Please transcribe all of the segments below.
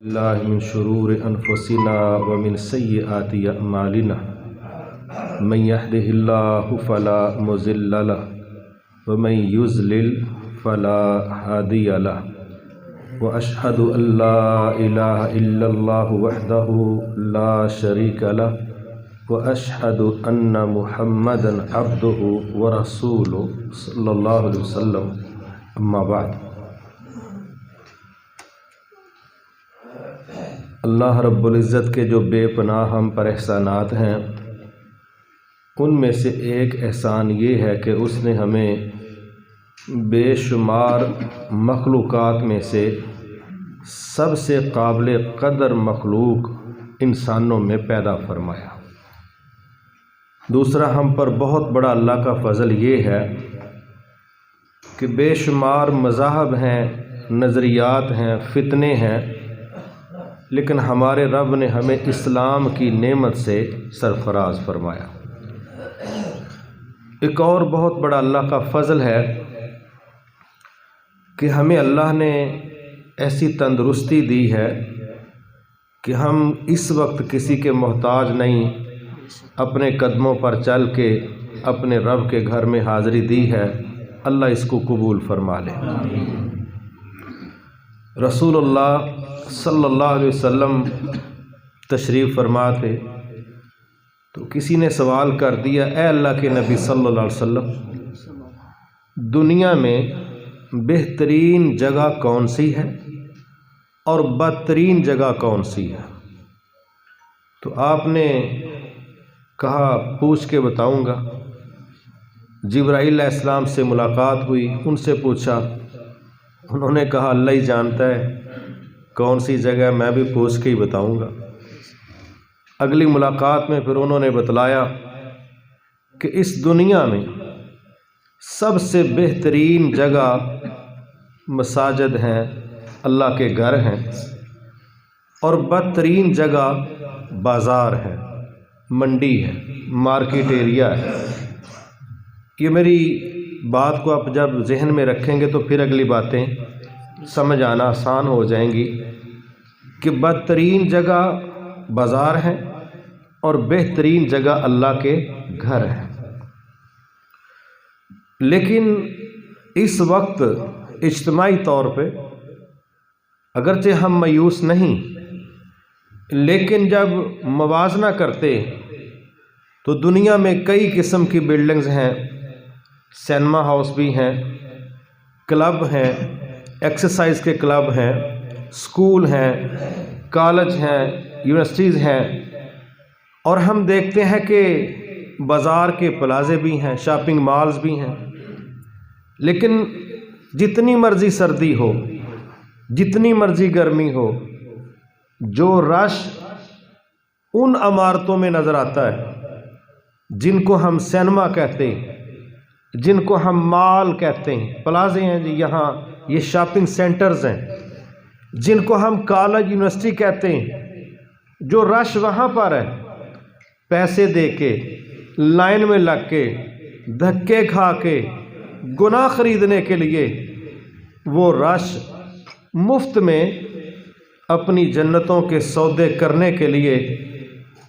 اللہ من شرور انفسنا ومن سیئات اعمالنا من يهده الله فلا مضل له ومن يضلل فلا هادي له واشهد ان لا اله الا الله وحده لا شريك له واشهد ان محمدا عبده ورسوله صلی اللہ علیہ وسلم اما بعد۔ اللہ رب العزت کے جو بے پناہ ہم پر احسانات ہیں، ان میں سے ایک احسان یہ ہے کہ اس نے ہمیں بے شمار مخلوقات میں سے سب سے قابل قدر مخلوق انسانوں میں پیدا فرمایا۔ دوسرا، ہم پر بہت بڑا اللہ کا فضل یہ ہے کہ بے شمار مذاہب ہیں، نظریات ہیں، فتنے ہیں، لیکن ہمارے رب نے ہمیں اسلام کی نعمت سے سرفراز فرمایا۔ ایک اور بہت بڑا اللہ کا فضل ہے کہ ہمیں اللہ نے ایسی تندرستی دی ہے کہ ہم اس وقت کسی کے محتاج نہیں، اپنے قدموں پر چل کے اپنے رب کے گھر میں حاضری دی ہے۔ اللہ اس کو قبول فرما لے۔ رسول اللہ صلی اللہ علیہ وسلم تشریف فرما تھے تو کسی نے سوال کر دیا، اے اللہ کے نبی صلی اللہ علیہ وسلم، دنیا میں بہترین جگہ کون سی ہے اور بدترین جگہ کون سی ہے؟ تو آپ نے کہا پوچھ کے بتاؤں گا۔ جبرائیل علیہ السلام سے ملاقات ہوئی، ان سے پوچھا، انہوں نے کہا اللہ ہی جانتا ہے کون سی جگہ، میں بھی پوچھ کے ہی بتاؤں گا۔ اگلی ملاقات میں پھر انہوں نے بتلایا کہ اس دنیا میں سب سے بہترین جگہ مساجد ہیں، اللہ کے گھر ہیں، اور بدترین جگہ بازار ہے، منڈی ہے، مارکیٹ ایریا ہے۔ یہ میری بات کو آپ جب ذہن میں رکھیں گے تو پھر اگلی باتیں سمجھ آنا آسان ہو جائیں گی کہ بدترین جگہ بازار ہے اور بہترین جگہ اللہ کے گھر ہے۔ لیکن اس وقت اجتماعی طور پہ اگرچہ ہم مایوس نہیں، لیکن جب موازنہ کرتے تو دنیا میں کئی قسم کی بلڈنگز ہیں، سینما ہاؤس بھی ہیں، کلب ہیں، ایکسرسائز کے کلب ہیں، اسکول ہیں، کالج ہیں، یونیورسٹیز ہیں، اور ہم دیکھتے ہیں کہ بازار کے پلازے بھی ہیں، شاپنگ مالز بھی ہیں۔ لیکن جتنی مرضی سردی ہو، جتنی مرضی گرمی ہو، جو رش ان عمارتوں میں نظر آتا ہے جن کو ہم سینما کہتے ہیں، جن کو ہم مال کہتے ہیں، پلازے ہیں جی، یہاں یہ شاپنگ سینٹرز ہیں، جن کو ہم کالج یونیورسٹی کہتے ہیں، جو رش وہاں پر ہے، پیسے دے کے، لائن میں لگ کے، دھکے کھا کے، گناہ خریدنے کے لیے، وہ رش مفت میں اپنی جنتوں کے سودے کرنے کے لیے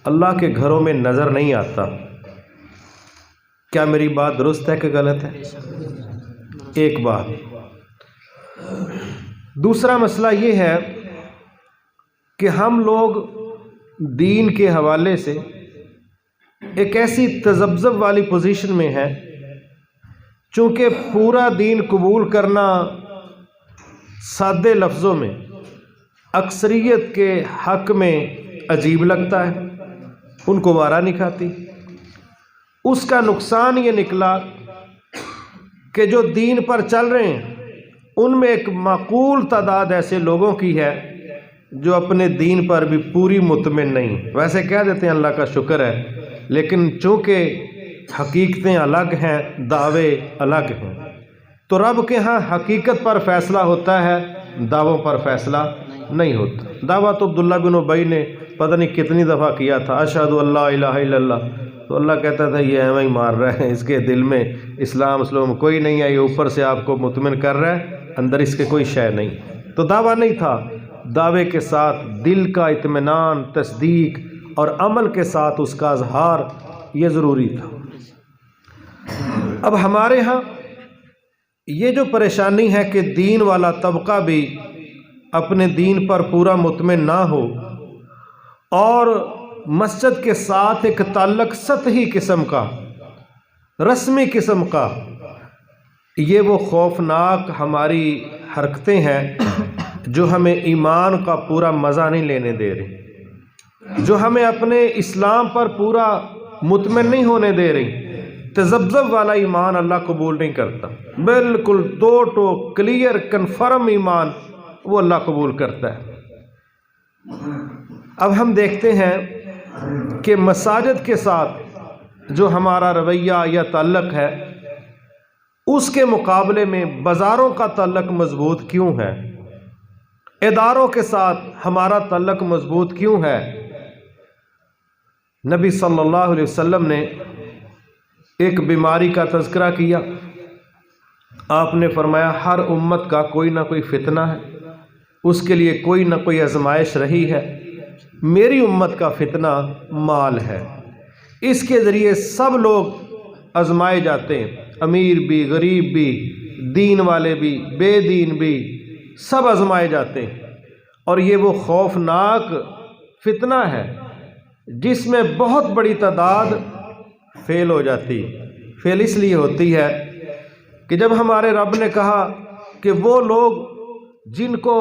اللہ کے گھروں میں نظر نہیں آتا۔ کیا میری بات درست ہے کہ غلط ہے؟ ایک بات۔ دوسرا مسئلہ یہ ہے کہ ہم لوگ دین کے حوالے سے ایک ایسی تذبذب والی پوزیشن میں ہیں، چونکہ پورا دین قبول کرنا سادے لفظوں میں اکثریت کے حق میں عجیب لگتا ہے، ان کو وارا نہیں کھاتی۔ اس کا نقصان یہ نکلا کہ جو دین پر چل رہے ہیں ان میں ایک معقول تعداد ایسے لوگوں کی ہے جو اپنے دین پر بھی پوری مطمئن نہیں۔ ویسے کہہ دیتے ہیں اللہ کا شکر ہے، لیکن چونکہ حقیقتیں الگ ہیں، دعوے الگ ہیں، تو رب کے ہاں حقیقت پر فیصلہ ہوتا ہے، دعووں پر فیصلہ نہیں ہوتا۔ دعویٰ تو عبداللہ بن ابی نے پتہ نہیں کتنی دفعہ کیا تھا، اشہد ان لا الہ الا اللہ، تو اللہ کہتا تھا یہ ایویں ہی مار رہا ہے، اس کے دل میں اسلام کوئی نہیں ہے، یہ اوپر سے آپ کو مطمئن کر رہا ہے، اندر اس کے کوئی شے نہیں۔ تو دعویٰ نہیں تھا، دعوے کے ساتھ دل کا اطمینان، تصدیق اور عمل کے ساتھ اس کا اظہار یہ ضروری تھا۔ اب ہمارے ہاں یہ جو پریشانی ہے کہ دین والا طبقہ بھی اپنے دین پر پورا مطمئن نہ ہو اور مسجد کے ساتھ ایک تعلق سطحی قسم کا، رسمی قسم کا، یہ وہ خوفناک ہماری حرکتیں ہیں جو ہمیں ایمان کا پورا مزہ نہیں لینے دے رہی، جو ہمیں اپنے اسلام پر پورا مطمئن نہیں ہونے دے رہی۔ تذبذب والا ایمان اللہ قبول نہیں کرتا، بالکل دو ٹوک کلیئر کنفرم ایمان وہ اللہ قبول کرتا ہے۔ اب ہم دیکھتے ہیں کہ مساجد کے ساتھ جو ہمارا رویہ یا تعلق ہے اس کے مقابلے میں بازاروں کا تعلق مضبوط کیوں ہے، اداروں کے ساتھ ہمارا تعلق مضبوط کیوں ہے؟ نبی صلی اللہ علیہ وسلم نے ایک بیماری کا تذکرہ کیا۔ آپ نے فرمایا ہر امت کا کوئی نہ کوئی فتنہ ہے، اس کے لیے کوئی نہ کوئی آزمائش رہی ہے۔ میری امت کا فتنہ مال ہے، اس کے ذریعے سب لوگ آزمائے جاتے ہیں، امیر بھی، غریب بھی، دین والے بھی، بے دین بھی، سب آزمائے جاتے ہیں۔ اور یہ وہ خوفناک فتنہ ہے جس میں بہت بڑی تعداد فیل ہو جاتی۔ فیل اس لیے ہوتی ہے کہ جب ہمارے رب نے کہا کہ وہ لوگ جن کو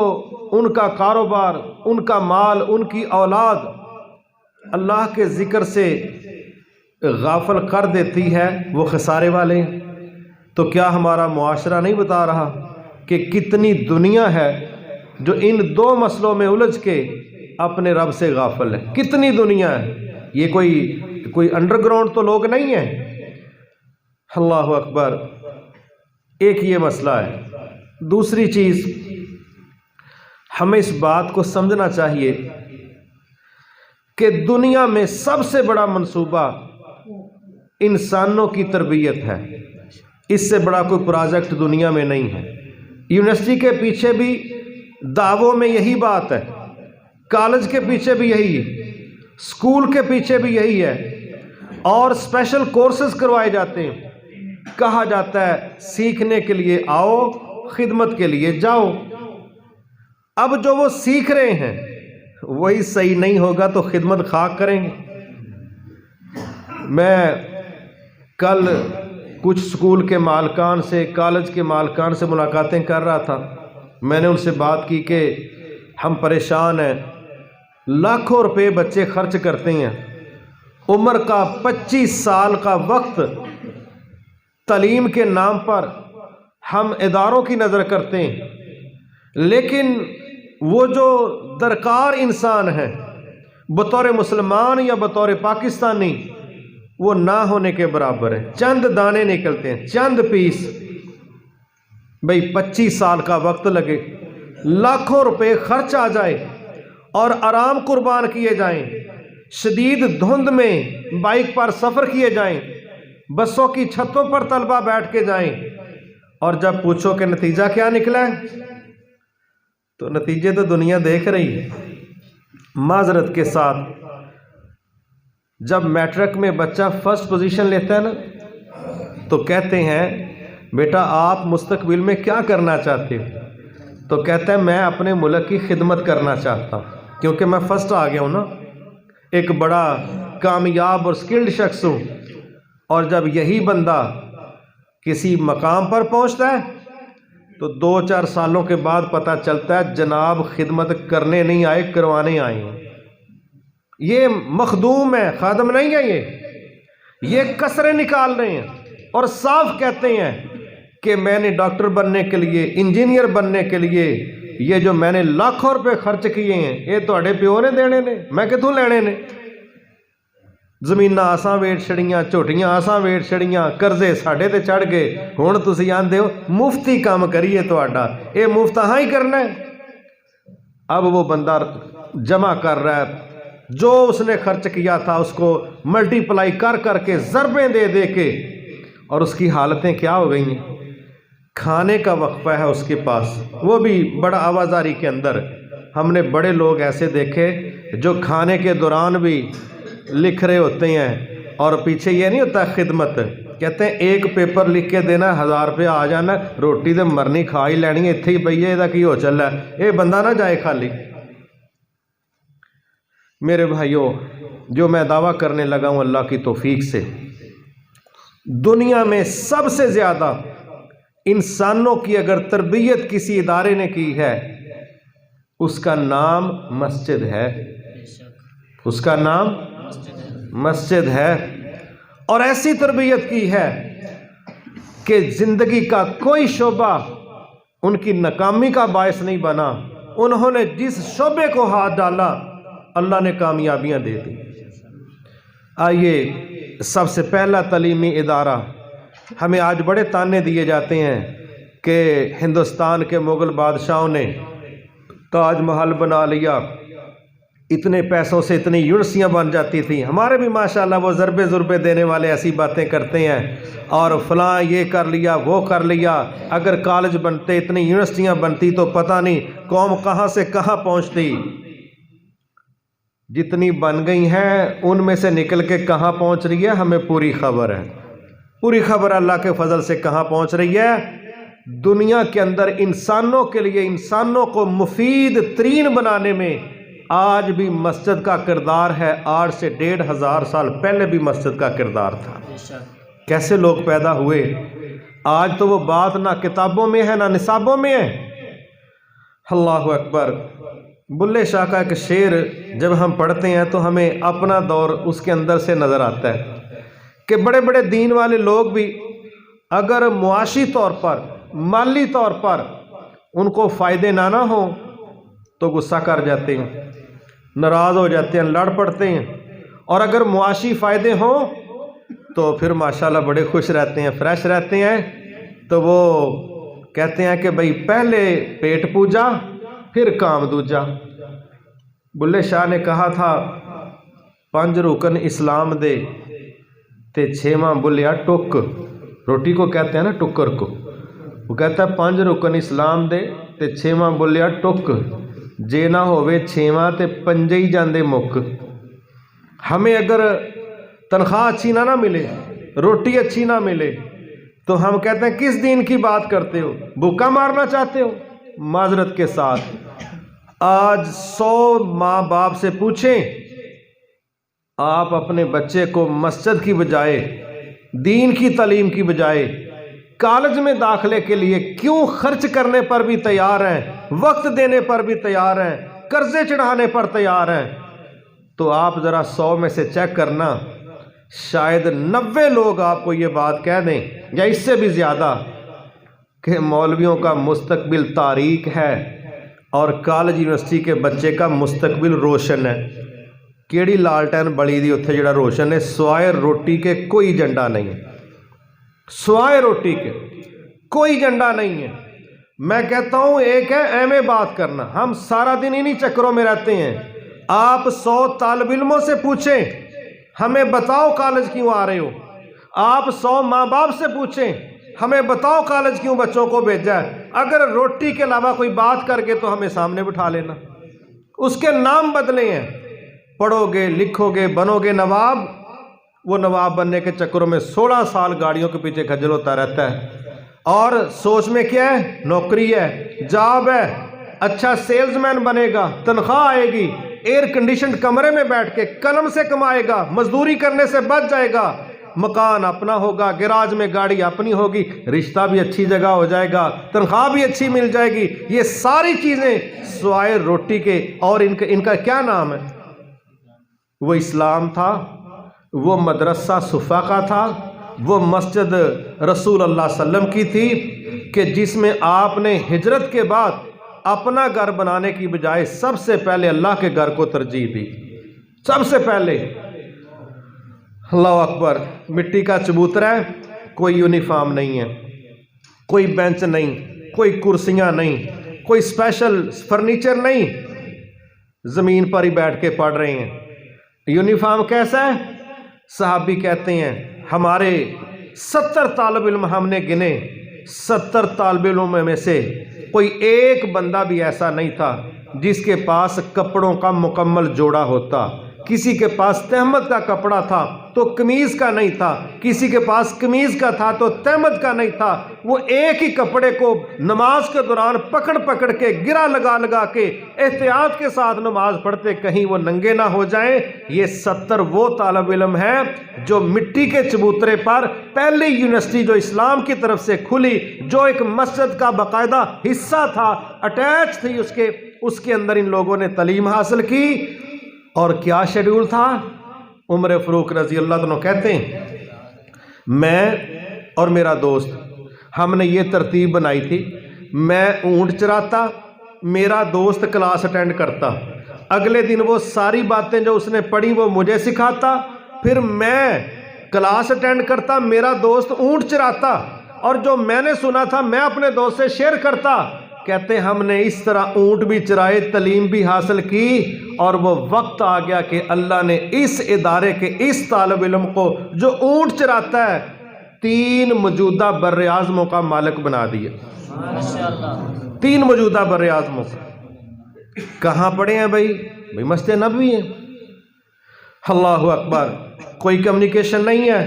ان کا کاروبار، ان کا مال، ان کی اولاد اللہ کے ذکر سے غافل کر دیتی ہے وہ خسارے والے ہیں، تو کیا ہمارا معاشرہ نہیں بتا رہا کہ کتنی دنیا ہے جو ان دو مسئلوں میں الجھ کے اپنے رب سے غافل ہے؟ کتنی دنیا ہے، یہ کوئی انڈر گراؤنڈ تو لوگ نہیں ہیں۔ اللہ اکبر، ایک یہ مسئلہ ہے۔ دوسری چیز، ہمیں اس بات کو سمجھنا چاہیے کہ دنیا میں سب سے بڑا منصوبہ انسانوں کی تربیت ہے، اس سے بڑا کوئی پروجیکٹ دنیا میں نہیں ہے۔ یونیورسٹی کے پیچھے بھی دعووں میں یہی بات ہے، کالج کے پیچھے بھی یہی ہے، اسکول کے پیچھے بھی یہی ہے، اور اسپیشل کورسز کروائے جاتے ہیں۔ کہا جاتا ہے سیکھنے کے لیے آؤ، خدمت کے لیے جاؤ۔ اب جو وہ سیکھ رہے ہیں وہی صحیح نہیں ہوگا تو خدمت خاک کریں گے۔ میں کل کچھ سکول کے مالکان سے، کالج کے مالکان سے ملاقاتیں کر رہا تھا۔ میں نے ان سے بات کی کہ ہم پریشان ہیں، لاکھوں روپے بچے خرچ کرتے ہیں، عمر کا 25 سال کا وقت تعلیم کے نام پر ہم اداروں کی نظر کرتے ہیں، لیکن وہ جو درکار انسان ہیں بطور مسلمان یا بطور پاکستانی وہ نہ ہونے کے برابر ہے۔ چند دانے نکلتے ہیں، چند پیس، بھئی 25 سال کا وقت لگے، لاکھوں روپے خرچ آ جائے اور آرام قربان کیے جائیں، شدید دھند میں بائک پر سفر کیے جائیں، بسوں کی چھتوں پر طلبہ بیٹھ کے جائیں، اور جب پوچھو کہ نتیجہ کیا نکلا ہے تو نتیجے تو دنیا دیکھ رہی ہے۔ معذرت کے ساتھ جب میٹرک میں بچہ فرسٹ پوزیشن لیتا ہے نا تو کہتے ہیں بیٹا آپ مستقبل میں کیا کرنا چاہتے ہو؟ تو کہتا ہے میں اپنے ملک کی خدمت کرنا چاہتا ہوں کیونکہ میں فرسٹ آ گیا ہوں نا، ایک بڑا کامیاب اور سکلڈ شخص ہوں۔ اور جب یہی بندہ کسی مقام پر پہنچتا ہے تو 2-4 سالوں کے بعد پتہ چلتا ہے جناب خدمت کرنے نہیں آئے، کروانے آئے ہیں۔ یہ مخدوم ہے، خادم نہیں ہے، یہ کسریں نکال رہے ہیں اور صاف کہتے ہیں کہ میں نے ڈاکٹر بننے کے لیے، انجینئر بننے کے لیے یہ جو میں نے لاکھوں روپے خرچ کیے ہیں یہ تواڈے پیو نے دینے نے، میں کتوں لینے نے؟ زمیناں آساں ویٹ چھڑیاں، جھوٹیاں آساں ویٹ چھڑیاں، قرضے ساڈے تے چڑھ گئے، ہن تسی آندے ہو مفتی کام کریے تہاڈا، اے مفت ہاں ہی کرنا ہے۔ اب وہ بندہ جمع کر رہا ہے، جو اس نے خرچ کیا تھا اس کو ملٹی پلائی کر کر کے، ضربیں دے دے کے، اور اس کی حالتیں کیا ہو گئی ہیں؟ کھانے کا وقفہ ہے اس کے پاس، وہ بھی بڑا آوازاری کے اندر، ہم نے بڑے لوگ ایسے دیکھے جو کھانے کے دوران بھی لکھ رہے ہوتے ہیں اور پیچھے یہ نہیں ہوتا خدمت، کہتے ہیں ایک پیپر لکھ کے دینا 1000 روپیہ آ جانا، روٹی تو مرنی کھا ہی لینی ہے، اتنے ہی پئی ہے، یہ کی ہو چل رہا ہے، یہ بندہ نہ جائے خالی۔ میرے بھائیوں، جو میں دعویٰ کرنے لگا ہوں اللہ کی توفیق سے، دنیا میں سب سے زیادہ انسانوں کی اگر تربیت کسی ادارے نے کی ہے، اس کا نام مسجد ہے، اس کا نام مسجد ہے، اور ایسی تربیت کی ہے کہ زندگی کا کوئی شعبہ ان کی ناکامی کا باعث نہیں بنا، انہوں نے جس شعبے کو ہاتھ ڈالا اللہ نے کامیابیاں دے دی۔ آئیے، سب سے پہلا تعلیمی ادارہ، ہمیں آج بڑے تانے دیے جاتے ہیں کہ ہندوستان کے مغل بادشاہوں نے تاج محل بنا لیا، اتنے پیسوں سے اتنی یونیورسٹیاں بن جاتی تھیں، ہمارے بھی ماشاءاللہ وہ ضربے دینے والے ایسی باتیں کرتے ہیں، اور فلاں یہ کر لیا وہ کر لیا، اگر کالج بنتے اتنی یونیورسٹیاں بنتی تو پتہ نہیں قوم کہاں سے کہاں پہنچتی۔ جتنی بن گئی ہیں ان میں سے نکل کے کہاں پہنچ رہی ہے ہمیں پوری خبر ہے، پوری خبر اللہ کے فضل سے کہاں پہنچ رہی ہے۔ دنیا کے اندر انسانوں کے لیے، انسانوں کو مفید ترین بنانے میں آج بھی مسجد کا کردار ہے، آج سے 1500 سال پہلے بھی مسجد کا کردار تھا۔ کیسے لوگ پیدا ہوئے، آج تو وہ بات نہ کتابوں میں ہے نہ نصابوں میں ہے۔ اللہ اکبر۔ بلے شاہ کا ایک شعر جب ہم پڑھتے ہیں تو ہمیں اپنا دور اس کے اندر سے نظر آتا ہے کہ بڑے بڑے دین والے لوگ بھی اگر معاشی طور پر، مالی طور پر ان کو فائدے نہ ہوں تو غصہ کر جاتے ہیں، ناراض ہو جاتے ہیں، لڑ پڑتے ہیں، اور اگر معاشی فائدے ہوں تو پھر ماشاءاللہ بڑے خوش رہتے ہیں، فریش رہتے ہیں۔ تو وہ کہتے ہیں کہ بھئی پہلے پیٹ پوجا پھر کام دوجا۔ بلے شاہ نے کہا تھا 5 رکن اسلام دے تے 6واں بلیا ٹک، روٹی کو کہتے ہیں نا ٹکر کو، وہ کہتا ہے 5 رکن اسلام دے تے 6واں بلیا ٹک، جے نہ ہووے 6واں تے 5 ہی جاندے مک۔ ہمیں اگر تنخواہ اچھی نہ ملے، روٹی اچھی نہ ملے تو ہم کہتے ہیں کس دین کی بات کرتے ہو، بھوکا مارنا چاہتے ہو؟ معذرت کے ساتھ آج 100 ماں باپ سے پوچھیں، آپ اپنے بچے کو مسجد کی بجائے، دین کی تعلیم کی بجائے کالج میں داخلے کے لیے کیوں خرچ کرنے پر بھی تیار ہیں، وقت دینے پر بھی تیار ہیں، قرضے چڑھانے پر تیار ہیں؟ تو آپ ذرا 100 میں سے چیک کرنا، شاید 90 لوگ آپ کو یہ بات کہہ دیں یا اس سے بھی زیادہ کہ مولویوں کا مستقبل تاریک ہے اور کالج یونیورسٹی کے بچے کا مستقبل روشن ہے۔ کیڑی لالٹین بڑی دی اتھے جڑا روشن ہے، سوائے روٹی کے کوئی جھنڈا نہیں ہے، سوائے روٹی کے کوئی جھنڈا نہیں ہے۔ میں کہتا ہوں ایک ہے اہم بات کرنا، ہم سارا دن انہی چکروں میں رہتے ہیں۔ آپ 100 طالب علموں سے پوچھیں ہمیں بتاؤ کالج کیوں آ رہے ہو، آپ 100 ماں باپ سے پوچھیں ہمیں بتاؤ کالج کیوں بچوں کو بھیجا ہے، اگر روٹی کے علاوہ کوئی بات کر کے تو ہمیں سامنے بٹھا لینا۔ اس کے نام بدلے ہیں، پڑھو گے لکھو گے بنو گے نواب، وہ نواب بننے کے چکروں میں 16 سال گاڑیوں کے پیچھے کھجل ہوتا رہتا ہے، اور سوچ میں کیا ہے، نوکری ہے، جاب ہے، اچھا سیلز مین بنے گا، تنخواہ آئے گی، ایئر کنڈیشنڈ کمرے میں بیٹھ کے قلم سے کمائے گا، مزدوری کرنے سے بچ جائے گا، مکان اپنا ہوگا، گراج میں گاڑی اپنی ہوگی، رشتہ بھی اچھی جگہ ہو جائے گا، تنخواہ بھی اچھی مل جائے گی۔ یہ ساری چیزیں سوائے روٹی کے، اور ان کا کیا نام ہے؟ وہ اسلام تھا، وہ مدرسہ صفا کا تھا، وہ مسجد رسول اللہ صلی اللہ علیہ وسلم کی تھی کہ جس میں آپ نے ہجرت کے بعد اپنا گھر بنانے کی بجائے سب سے پہلے اللہ کے گھر کو ترجیح دی، سب سے پہلے۔ اللہ اکبر۔ مٹی کا چبوترا ہے، کوئی یونیفارم نہیں ہے، کوئی بینچ نہیں، کوئی کرسیاں نہیں، کوئی اسپیشل فرنیچر نہیں، زمین پر ہی بیٹھ کے پڑھ رہے ہیں۔ یونیفارم کیسا ہے؟ صحابی کہتے ہیں ہمارے 70 طالب علم ہم نے گنے، 70 طالب علموں میں سے کوئی ایک بندہ بھی ایسا نہیں تھا جس کے پاس کپڑوں کا مکمل جوڑا ہوتا. کسی کے پاس تہمت کا کپڑا تھا تو قمیض کا نہیں تھا, کسی کے پاس قمیض کا تھا تو تہمت کا نہیں تھا. وہ ایک ہی کپڑے کو نماز کے دوران پکڑ پکڑ کے گرا لگا لگا کے احتیاط کے ساتھ نماز پڑھتے, کہیں وہ ننگے نہ ہو جائیں. یہ 70 وہ طالب علم ہیں جو مٹی کے چبوترے پر پہلی یونیورسٹی جو اسلام کی طرف سے کھلی, جو ایک مسجد کا باقاعدہ حصہ تھا, اٹیچ تھی اس کے اندر ان لوگوں نے تعلیم حاصل کی. اور کیا شیڈول تھا؟ عمر فاروق رضی اللہ عنہ کہتے ہیں میں اور میرا دوست ہم نے یہ ترتیب بنائی تھی, میں اونٹ چراتا, میرا دوست کلاس اٹینڈ کرتا, اگلے دن وہ ساری باتیں جو اس نے پڑھی وہ مجھے سکھاتا, پھر میں کلاس اٹینڈ کرتا, میرا دوست اونٹ چراتا, اور جو میں نے سنا تھا میں اپنے دوست سے شیئر کرتا. کہتے ہم نے اس طرح اونٹ بھی چرائے, تعلیم بھی حاصل کی, اور وہ وقت آ گیا کہ اللہ نے اس ادارے کے اس طالب علم کو جو اونٹ چراتا ہے 3 موجودہ بر اعظموں کا مالک بنا دیا. 3 موجودہ بر اعظموں کا. کہاں پڑے ہیں بھائی مسجد نبوی ہے. اللہ اکبر. کوئی کمیونیکیشن نہیں ہے.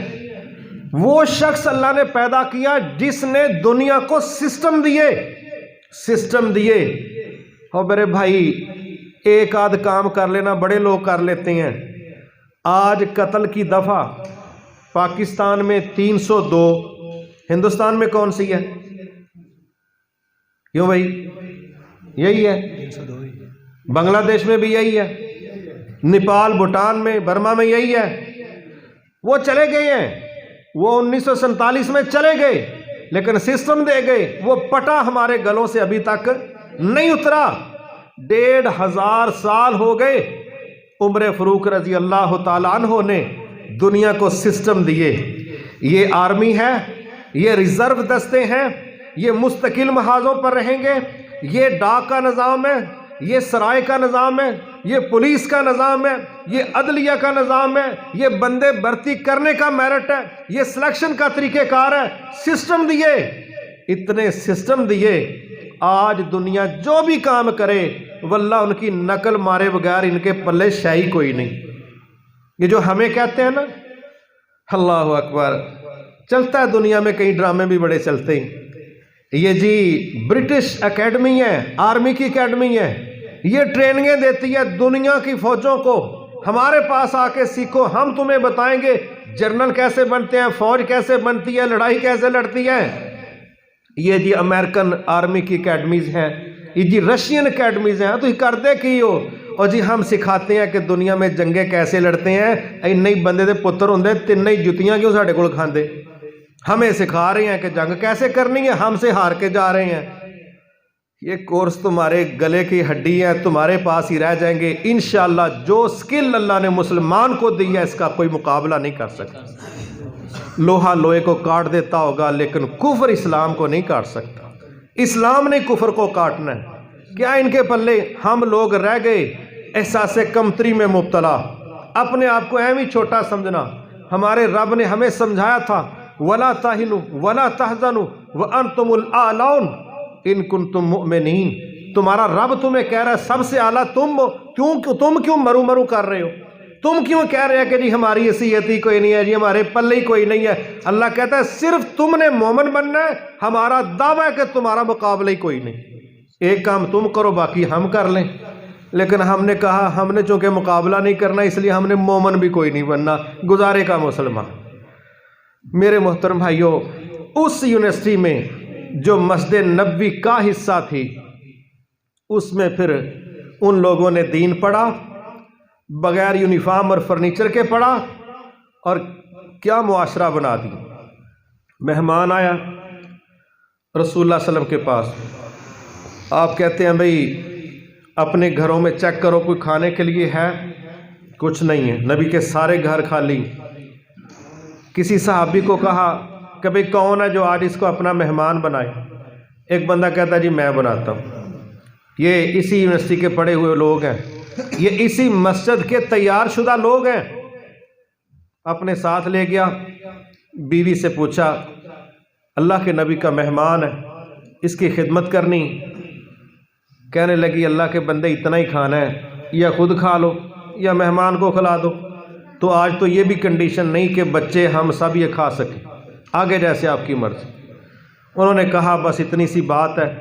وہ شخص اللہ نے پیدا کیا جس نے دنیا کو سسٹم دیے. اور میرے بھائی ایک آدھ کام کر لینا بڑے لوگ کر لیتے ہیں. آج قتل کی دفعہ پاکستان میں 302, ہندوستان میں کون سی ہے؟ کیوں بھائی یہی ہے. بنگلہ دیش میں بھی یہی ہے, نیپال, بھوٹان میں, برما میں یہی ہے. وہ چلے گئے ہیں, وہ 1947 میں چلے گئے, لیکن سسٹم دے گئے. وہ پٹا ہمارے گلوں سے ابھی تک نہیں اترا. 1500 سال ہو گئے. عمر فاروق رضی اللہ تعالیٰ عنہ نے دنیا کو سسٹم دیے. یہ آرمی ہے, یہ ریزرو دستے ہیں, یہ مستقل محاذوں پر رہیں گے, یہ ڈاک کا نظام ہے, یہ سرائے کا نظام ہے, یہ پولیس کا نظام ہے, یہ عدلیہ کا نظام ہے, یہ بندے بھرتی کرنے کا میرٹ ہے, یہ سلیکشن کا طریقہ کار ہے. سسٹم دیے, اتنے سسٹم دیے. آج دنیا جو بھی کام کرے واللہ ان کی نقل مارے بغیر ان کے پلے شاہی کوئی نہیں. یہ جو ہمیں کہتے ہیں نا, اللہ اکبر, چلتا ہے دنیا میں کئی ڈرامے بھی بڑے چلتے ہیں. یہ جی برٹش اکیڈمی ہے, آرمی کی اکیڈمی ہے, یہ ٹریننگیں دیتی ہے دنیا کی فوجوں کو. ہمارے پاس آ کے سیکھو, ہم تمہیں بتائیں گے جنرل کیسے بنتے ہیں, فوج کیسے بنتی ہے, لڑائی کیسے لڑتی ہے. یہ جی امریکن آرمی کی اکیڈمیز ہیں, یہ جی رشین اکیڈمیز ہیں. تو یہ کرتے کی ہو؟ اور جی ہم سکھاتے ہیں کہ دنیا میں جنگیں کیسے لڑتے ہیں. نہیں بندے دے پتر ہوں, 3 ہی جتیاں کیوں ساڑھے کول کھاندے. ہمیں سکھا رہے ہیں کہ جنگ کیسے کرنی ہے, ہم سے ہار کے جا رہے ہیں. یہ کورس تمہارے گلے کی ہڈی ہے, تمہارے پاس ہی رہ جائیں گے انشاءاللہ. جو سکل اللہ نے مسلمان کو دی ہے اس کا کوئی مقابلہ نہیں کر سکتا. لوہا لوہے کو کاٹ دیتا ہوگا لیکن کفر اسلام کو نہیں کاٹ سکتا. اسلام نے کفر کو کاٹنا ہے. کیا ان کے پلے؟ ہم لوگ رہ گئے احساس کمتری میں مبتلا, اپنے آپ کو اہم ہی چھوٹا سمجھنا. ہمارے رب نے ہمیں سمجھایا تھا وَلَا تَهِنُوا وَلَا تَحْزَنُوا وَأَنْتُمُ الْأَعْلَوْنَ إِن كُنتُم مُؤْمِنِينَ. تمہارا رب تمہیں کہہ رہا ہے سب سے اعلیٰ تم کیوں مرو کر رہے ہو؟ تم کیوں کہہ رہے ہیں کہ جی ہماری حیثیت ہی کوئی نہیں ہے, جی ہمارے پلے ہی کوئی نہیں ہے. اللہ کہتا ہے صرف تم نے مومن بننا ہے, ہمارا دعویٰ ہے کہ تمہارا مقابلہ ہی کوئی نہیں. ایک کام تم کرو باقی ہم کر لیں. لیکن ہم نے کہا ہم نے چونکہ مقابلہ نہیں کرنا اس لیے ہم نے مومن بھی کوئی نہیں بننا, گزارے کا مسلمان. میرے محترم بھائیوں, اس یونیورسٹی میں جو مسجد نبوی کا حصہ تھی اس میں پھر ان لوگوں نے دین پڑھا, بغیر یونیفارم اور فرنیچر کے پڑھا, اور کیا معاشرہ بنا دی. مہمان آیا رسول اللہ صلی اللہ علیہ وسلم کے پاس, آپ کہتے ہیں بھئی اپنے گھروں میں چیک کرو کوئی کھانے کے لیے ہے, کچھ نہیں ہے. نبی کے سارے گھر خالی. کسی صحابی کو کہا کہ بھئی کون ہے جو آج اس کو اپنا مہمان بنائے. ایک بندہ کہتا ہے جی میں بناتا ہوں. یہ اسی یونیورسٹی کے پڑھے ہوئے لوگ ہیں, یہ اسی مسجد کے تیار شدہ لوگ ہیں. اپنے ساتھ لے گیا, بیوی سے پوچھا اللہ کے نبی کا مہمان ہے, اس کی خدمت کرنی. کہنے لگی اللہ کے بندے اتنا ہی کھانا ہے، یا خود کھا لو یا مہمان کو کھلا دو۔ تو آج تو یہ بھی کنڈیشن نہیں کہ بچے ہم سب یہ کھا سکیں، آگے جیسے آپ کی مرضی۔ انہوں نے کہا بس اتنی سی بات ہے،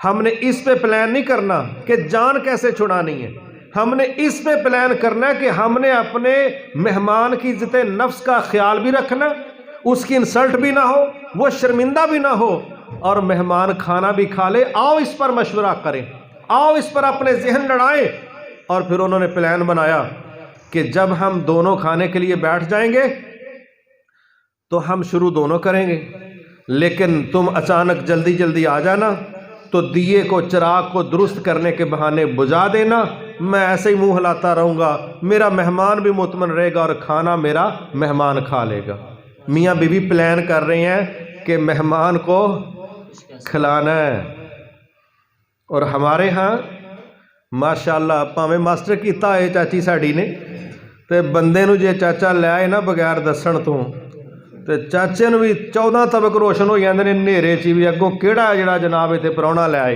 ہم نے اس پہ پلان نہیں کرنا کہ جان کیسے چھڑانی ہے، ہم نے اس پہ پلان کرنا ہے کہ ہم نے اپنے مہمان کی عزت نفس کا خیال بھی رکھنا، اس کی انسلٹ بھی نہ ہو، وہ شرمندہ بھی نہ ہو، اور مہمان کھانا بھی کھا لے۔ آؤ اس پر مشورہ کریں، آؤ اس پر اپنے ذہن لڑائیں۔ اور پھر انہوں نے پلان بنایا کہ جب ہم دونوں کھانے کے لیے بیٹھ جائیں گے تو ہم شروع دونوں کریں گے، لیکن تم اچانک جلدی جلدی آ جانا، تو دیے کو چراغ کو درست کرنے کے بہانے بجھا دینا، میں ایسے ہی منہ ہلاتا رہوں گا، میرا مہمان بھی مطمئن رہے گا اور کھانا میرا مہمان کھا لے گا۔ میاں بیوی پلان کر رہے ہیں کہ مہمان کو کھلانا ہے۔ اور ہمارے ہاں ماشاءاللہ پاویں ماسٹر کیتا ہے چاچی ساڑی نے، تے بندے نو جے چاچا لے آئے نا بغیر دسن تو تے چاچے نو بھی 14 طبق روشن ہو جاندے نے نیرے چی بھی اگوں کیڑا جڑا جناب اتنے پراؤنا لے آئے،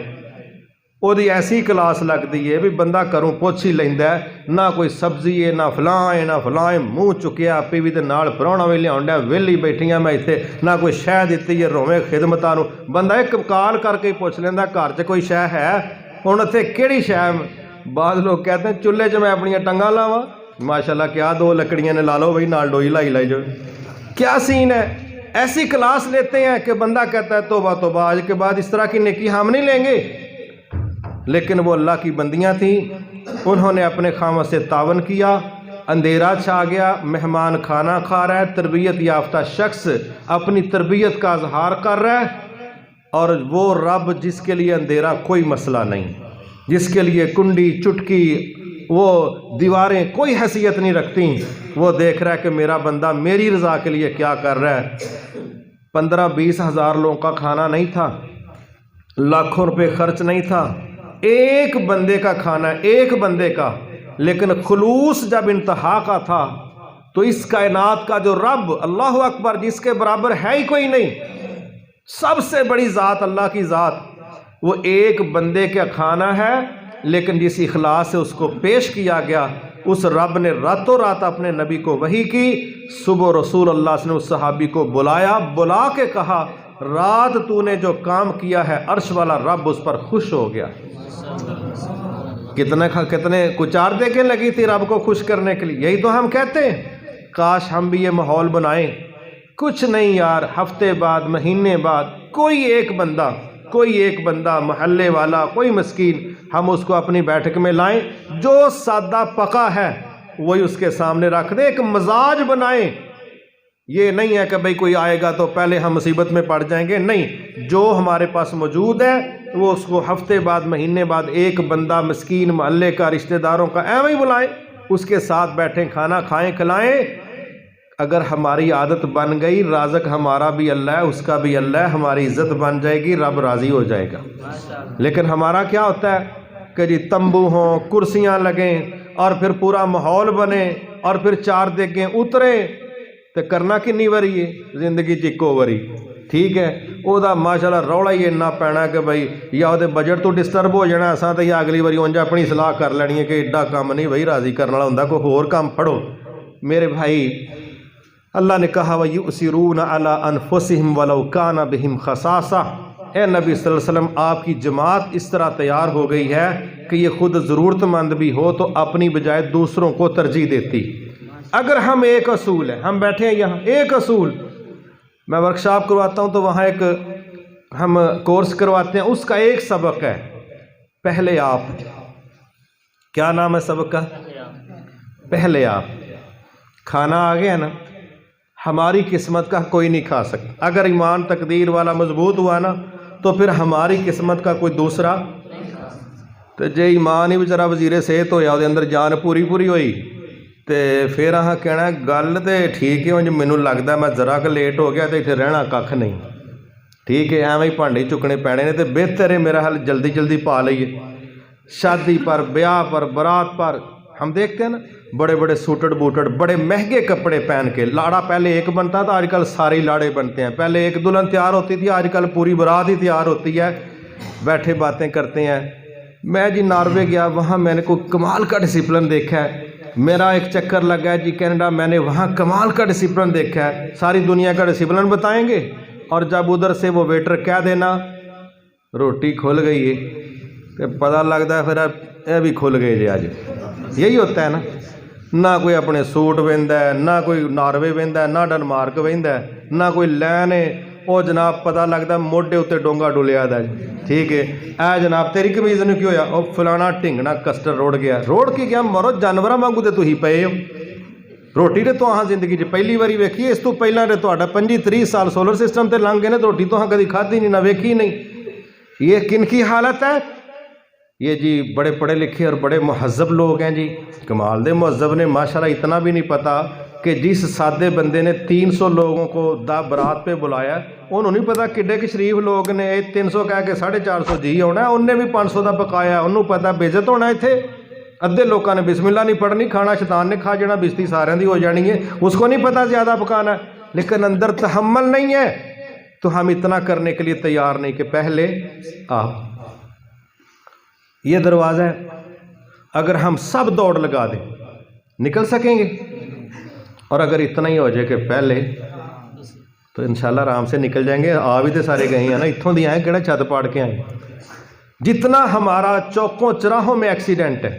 وہ دی ایسی کلاس لگتی ہے بھی بندہ کروں پوچھ ہی لیندا ہے، نہ کوئی سبزی ہے نہ فلاں ہے نہ فلاں ہے، منہ چکیا آپی بھی تے نال پراؤنا بھی لیاؤن ڈیا، ویلی بیٹھیاں میں اتنے، نہ کوئی شے دتی ہے رویں خدمتاں نو، بندہ ایک کال کر کے پوچھ لیندا گھر چ کوئی شے ہے، ہن اتنے کیڑی شے؟ بعض لوگ کہتے ہیں چولہے چ میں اپنی ٹنگاں لاواں، ماشاءاللہ کیا 2 لکڑیاں نے لا لو بھائی نال ڈوئی لائی جو، کیا سین ہے؟ ایسی کلاس لیتے ہیں کہ بندہ کہتا ہے توبہ توبہ، آج کے بعد اس طرح کی نیکی ہم نہیں لیں گے۔ لیکن وہ اللہ کی بندیاں تھیں، انہوں نے اپنے خاوند سے تعاون کیا، اندھیرا چھا گیا، مہمان کھانا کھا رہا ہے، تربیت یافتہ شخص اپنی تربیت کا اظہار کر رہا ہے، اور وہ رب جس کے لیے اندھیرا کوئی مسئلہ نہیں، جس کے لیے کنڈی چٹکی وہ دیواریں کوئی حیثیت نہیں رکھتی، وہ دیکھ رہا ہے کہ میرا بندہ میری رضا کے لیے کیا کر رہا ہے۔ 15-20 ہزار لوگوں کا کھانا نہیں تھا، لاکھوں روپے خرچ نہیں تھا، ایک بندے کا کھانا، ایک بندے کا، لیکن خلوص جب انتہا کا تھا تو اس کائنات کا جو رب اللہ اکبر جس کے برابر ہے ہی کوئی نہیں، سب سے بڑی ذات اللہ کی ذات، وہ ایک بندے کا کھانا ہے، لیکن جس اخلاص سے اس کو پیش کیا گیا، اس رب نے راتوں رات اپنے نبی کو وحی کی، صبح رسول اللہ نے اس صحابی کو بلایا، بلا کے کہا رات تو نے جو کام کیا ہے عرش والا رب اس پر خوش ہو گیا۔ کتنے کچار دیکھیں لگی تھی رب کو خوش کرنے کے لیے۔ یہی تو ہم کہتے ہیں کاش ہم بھی یہ ماحول بنائیں۔ کچھ نہیں یار، ہفتے بعد مہینے بعد کوئی ایک بندہ محلے والا، کوئی مسکین، ہم اس کو اپنی بیٹھک میں لائیں، جو سادہ پکا ہے وہی اس کے سامنے رکھ دیں، ایک مزاج بنائیں۔ یہ نہیں ہے کہ بھئی کوئی آئے گا تو پہلے ہم مصیبت میں پڑ جائیں گے، نہیں، جو ہمارے پاس موجود ہے وہ اس کو ہفتے بعد مہینے بعد ایک بندہ مسکین محلے کا، رشتہ داروں کا ایویں ہی بلائیں، اس کے ساتھ بیٹھیں، کھانا کھائیں کھلائیں۔ اگر ہماری عادت بن گئی، رازق ہمارا بھی اللہ ہے، اس کا بھی اللہ ہے، ہماری عزت بن جائے گی، رب راضی ہو جائے گا۔ لیکن ہمارا کیا ہوتا ہے کہ جی تمبو ہوں، کرسیاں لگیں، اور پھر پورا ماحول بنے، اور پھر 4 دیگیں اتریں، تو کرنا کنی وری ہے زندگی چکو وری، ٹھیک ہے، وہ دا ماشاءاللہ رولا ہی اتنا پینا کہ بھائی یا وہ بجٹ تو ڈسٹرب ہو جانا، اساں تو یا اگلی واری انجا اپنی صلاح کر لینی ہے کہ ایڈا کام نہیں بھائی راضی کرنے والا ہوندا، کوئی اور کام پھڑو۔ میرے بھائی، اللہ نے کہا وَيُؤْثِرُونَ عَلَىٰ أَنفُسِهِمْ وَلَوْ كَانَ بِهِمْ خَصَاصَةٌ، اے نبی صلی اللہ علیہ وسلم آپ کی جماعت اس طرح تیار ہو گئی ہے کہ یہ خود ضرورت مند بھی ہو تو اپنی بجائے دوسروں کو ترجیح دیتی۔ اگر ہم ایک اصول ہے، ہم بیٹھے ہیں یہاں ایک اصول، میں ورکشاپ کرواتا ہوں تو وہاں ایک ہم کورس کرواتے ہیں، اس کا ایک سبق ہے پہلے آپ، کیا نام ہے سبق کا؟ پہلے آپ۔ کھانا آ گیا نا، ہماری قسمت کا کوئی نہیں کھا سکتا، اگر ایمان تقدیر والا مضبوط ہوا نا تو پھر ہماری قسمت کا کوئی دوسرا، تو جے ایمان ہی بیچارہ وزیر صحت ہویا وہ اندر جان پوری ہوئی تے پھر کہنا گل تے ٹھیک ہے، مینوں لگدا میں ذرا کہ لیٹ ہو گیا تے اتنے رہنا کھ نہیں، ٹھیک ہے، ایویں ہی بھانڈے چکنے پینے نے، تے بہتر ہے میرا حال جلدی پا لئیے۔ شادی پر، بیاہ پر، برات پر ہم دیکھتے ہیں نا بڑے بڑے سوٹڈ بوٹڈ بڑے مہنگے کپڑے پہن کے، لاڑا پہلے ایک بنتا تھا، آج کل سارے لاڑے بنتے ہیں، پہلے ایک دلہن تیار ہوتی تھی، آج کل پوری برات ہی تیار ہوتی ہے، بیٹھے باتیں کرتے ہیں، میں جی ناروے گیا, وہاں میں نے کوئی کمال کا ڈسپلن دیکھا ہے. میرا ایک چکر لگا ہے جی کینیڈا, میں نے وہاں کمال کا ڈسپلن دیکھا ہے. ساری دنیا کا ڈسپلن بتائیں گے, اور جب ادھر سے وہ ویٹر کیا دینا, روٹی کھل گئی ہے, کہ پتہ لگتا ہے پھر اب یہ بھی کھل گئے جی. آج یہی ہوتا ہے نا, نہ کوئی اپنے سوٹ وہدا ہے, نہ کوئی ناروے وہدا ہے, نہ ڈنمارک وہدا ہے, نہ کوئی لین ہے. وہ جناب پتہ لگتا موڈے اتنے ڈونگا ڈولیا دا جی, ٹھیک ہے. اے جناب تیری کمیز نے کی ہویا, وہ فلانا ٹھنگنا کسٹر روڑ گیا. روڑ کے گیا مرو جانوراں وانگو تے تسی پئے ہو. روٹی تے تو زندگی چ پہلی واری ویکھی, اس تو پہلاں تے تہاڈا 25-30 سال سولر سسٹم تے لنگ گئے نے, روٹی تو کدی کھادی نہیں, نہ ویکھی نہیں. یہ کن کی حالت ہے؟ یہ جی بڑے پڑھے لکھے اور بڑے مہذب لوگ ہیں جی, کمال دے مہذب نے ماشاءاللہ. اتنا بھی نہیں پتہ کہ جس سادے بندے نے 300 لوگوں کو دا برات پہ بلایا, انہوں نہیں پتا کڈے کہ شریف لوگ نے 300 کہہ کے 450 جی ہونا ہے, انہیں بھی 500 دا پکایا, انہوں پتا بےزت ہونا ہے. تھے ادھے لوگوں نے بسم اللہ نہیں پڑھنی, کھانا شیطان نے کھا جانا, بستی سارے دی ہو جانی ہے, اس کو نہیں پتا زیادہ پکانا ہے. لیکن اندر تحمل نہیں ہے, تو ہم اتنا کرنے کے لیے تیار نہیں کہ پہلے آپ. یہ دروازہ ہے, اگر ہم سب دوڑ لگا دیں نکل سکیں گے, اور اگر اتنا ہی ہو جائے کہ پہلے, تو انشاءاللہ آرام سے نکل جائیں گے. آ بھی تو سارے گئے ہیں نا, اتھوں دی آئیں کہڑا چھت پاڑ کے آئیں. جتنا ہمارا چوکوں چراہوں میں ایکسیڈنٹ ہے,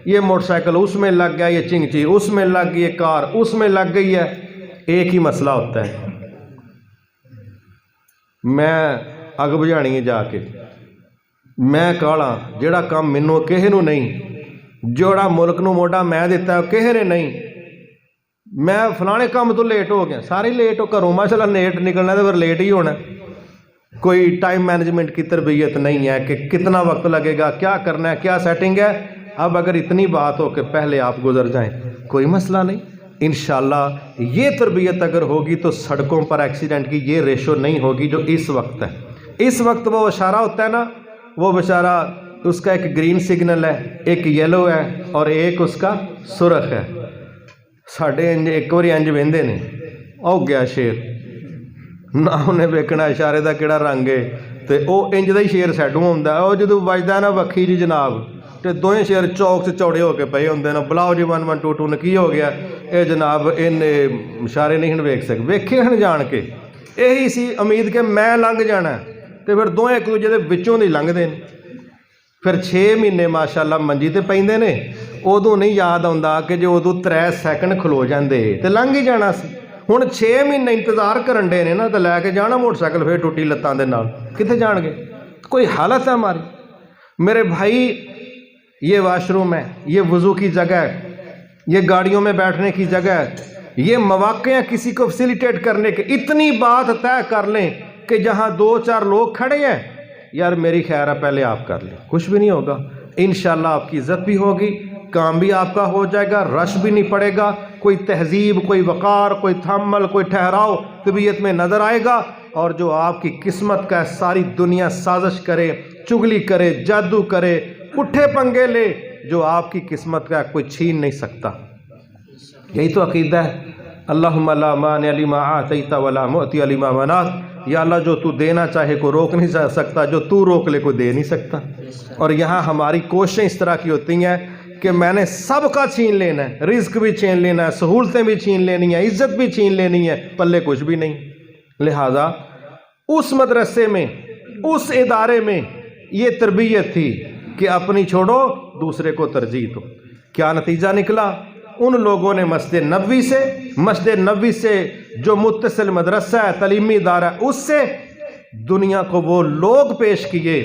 یہ موٹر سائیکل اس میں لگ گیا, یہ چنگچی اس میں لگ گئی, یہ کار اس میں لگ گئی ہے, ایک ہی مسئلہ ہوتا ہے, میں اگ بجھانی ہے جا کے, میں کالا جڑا کام مینوں کہے نو نہیں, جوڑا ملک نو موڈا میں دیتا ہے کہے نے نہیں, میں فلانے کام تو لیٹ ہو گیا, سارے لیٹ ہو کروں ماشاءاللہ لیٹ نکلنا تو پھر لیٹ ہی ہونا. کوئی ٹائم مینجمنٹ کی تربیت نہیں ہے کہ کتنا وقت لگے گا, کیا کرنا ہے, کیا سیٹنگ ہے. اب اگر اتنی بات ہو کہ پہلے آپ گزر جائیں, کوئی مسئلہ نہیں. انشاءاللہ یہ تربیت اگر ہوگی تو سڑکوں پر ایکسیڈنٹ کی یہ ریشو نہیں ہوگی جو اس وقت ہے. اس وقت وہ اشارہ ہوتا ہے نا, وہ بیچارہ اس کا ایک گرین سگنل ہے, ایک یلو ہے, اور ایک اس کا سرخ ہے. ساڈے انج ایک باری انج وہندے نے, او گیا شیر, نہ انہیں ویکھنا اشارے دا کیڑا رنگ ہے, تے او انج دا ہی شیر سیڈوں ہوندا ہے. او جدوں وجدا نا وکھی جی جناب, تے دوئیں شیر چوک سے چوڑے ہو کے پئے ہوندے نے, بلاؤ جی 1122 نے کی ہو گیا, اے جناب ان اشارے نہیں ہن ویکھ سکے, ویکھے ہن جان کے. یہی سی امید کہ میں لنگ جانا, تے پھر دوئیں ایک دوجے دے وچوں دی لنگدے نے. پھر 6 مہینے ماشاءاللہ منجی تے پیندے نے, ادوں نہیں یاد آਉਂدا کہ جو ادوں 3 سیکنڈ کھلو جاندے تے لنگ ہی جانا سی. ہن 6 مہینے انتظار کرن دے نے نا, تے لے کے جانا موٹر سائیکل پھر ٹوٹی لتاں دے نال, کتے جان گے؟ کوئی حالت ہے ہماری. میرے بھائی یہ واش روم ہے, یہ وضو کی جگہ ہے, یہ گاڑیوں میں بیٹھنے کی جگہ ہے, یہ مواقع ہیں کسی کو فیسیلیٹیٹ کرنے کے. اتنی بات طے کر لیں کہ جہاں 2-4 لوگ کھڑے ہیں, یار میری خیر ہے پہلے آپ کر لیں, کچھ بھی نہیں ہوگا. انشاءاللہ آپ کی عزت بھی ہوگی, کام بھی آپ کا ہو جائے گا, رش بھی نہیں پڑے گا, کوئی تہذیب, کوئی وقار, کوئی تحمل, کوئی ٹھہراؤ طبیعت میں نظر آئے گا. اور جو آپ کی قسمت کا ساری دنیا سازش کرے, چگلی کرے, جادو کرے, پٹھے پنگے لے, جو آپ کی قسمت کا کوئی چھین نہیں سکتا. یہی تو عقیدہ ہے. اللہم لا مانع لما اعطیت ولا معطی لما منعت. یا اللہ جو تو دینا چاہے کو روک نہیں سکتا, جو تو روک لے کو دے نہیں سکتا. اور یہاں ہماری کوششیں اس طرح کی ہوتی ہیں کہ میں نے سب کا چھین لینا ہے, رزق بھی چھین لینا ہے, سہولتیں بھی چھین لینی ہیں, عزت بھی چھین لینی ہے, پلے کچھ بھی نہیں. لہٰذا اس مدرسے میں, اس ادارے میں یہ تربیت تھی کہ اپنی چھوڑو دوسرے کو ترجیح دو. کیا نتیجہ نکلا؟ ان لوگوں نے مسجد نبوی سے جو متصل مدرسہ ہے, تعلیمی ادارہ, اس سے دنیا کو وہ لوگ پیش کیے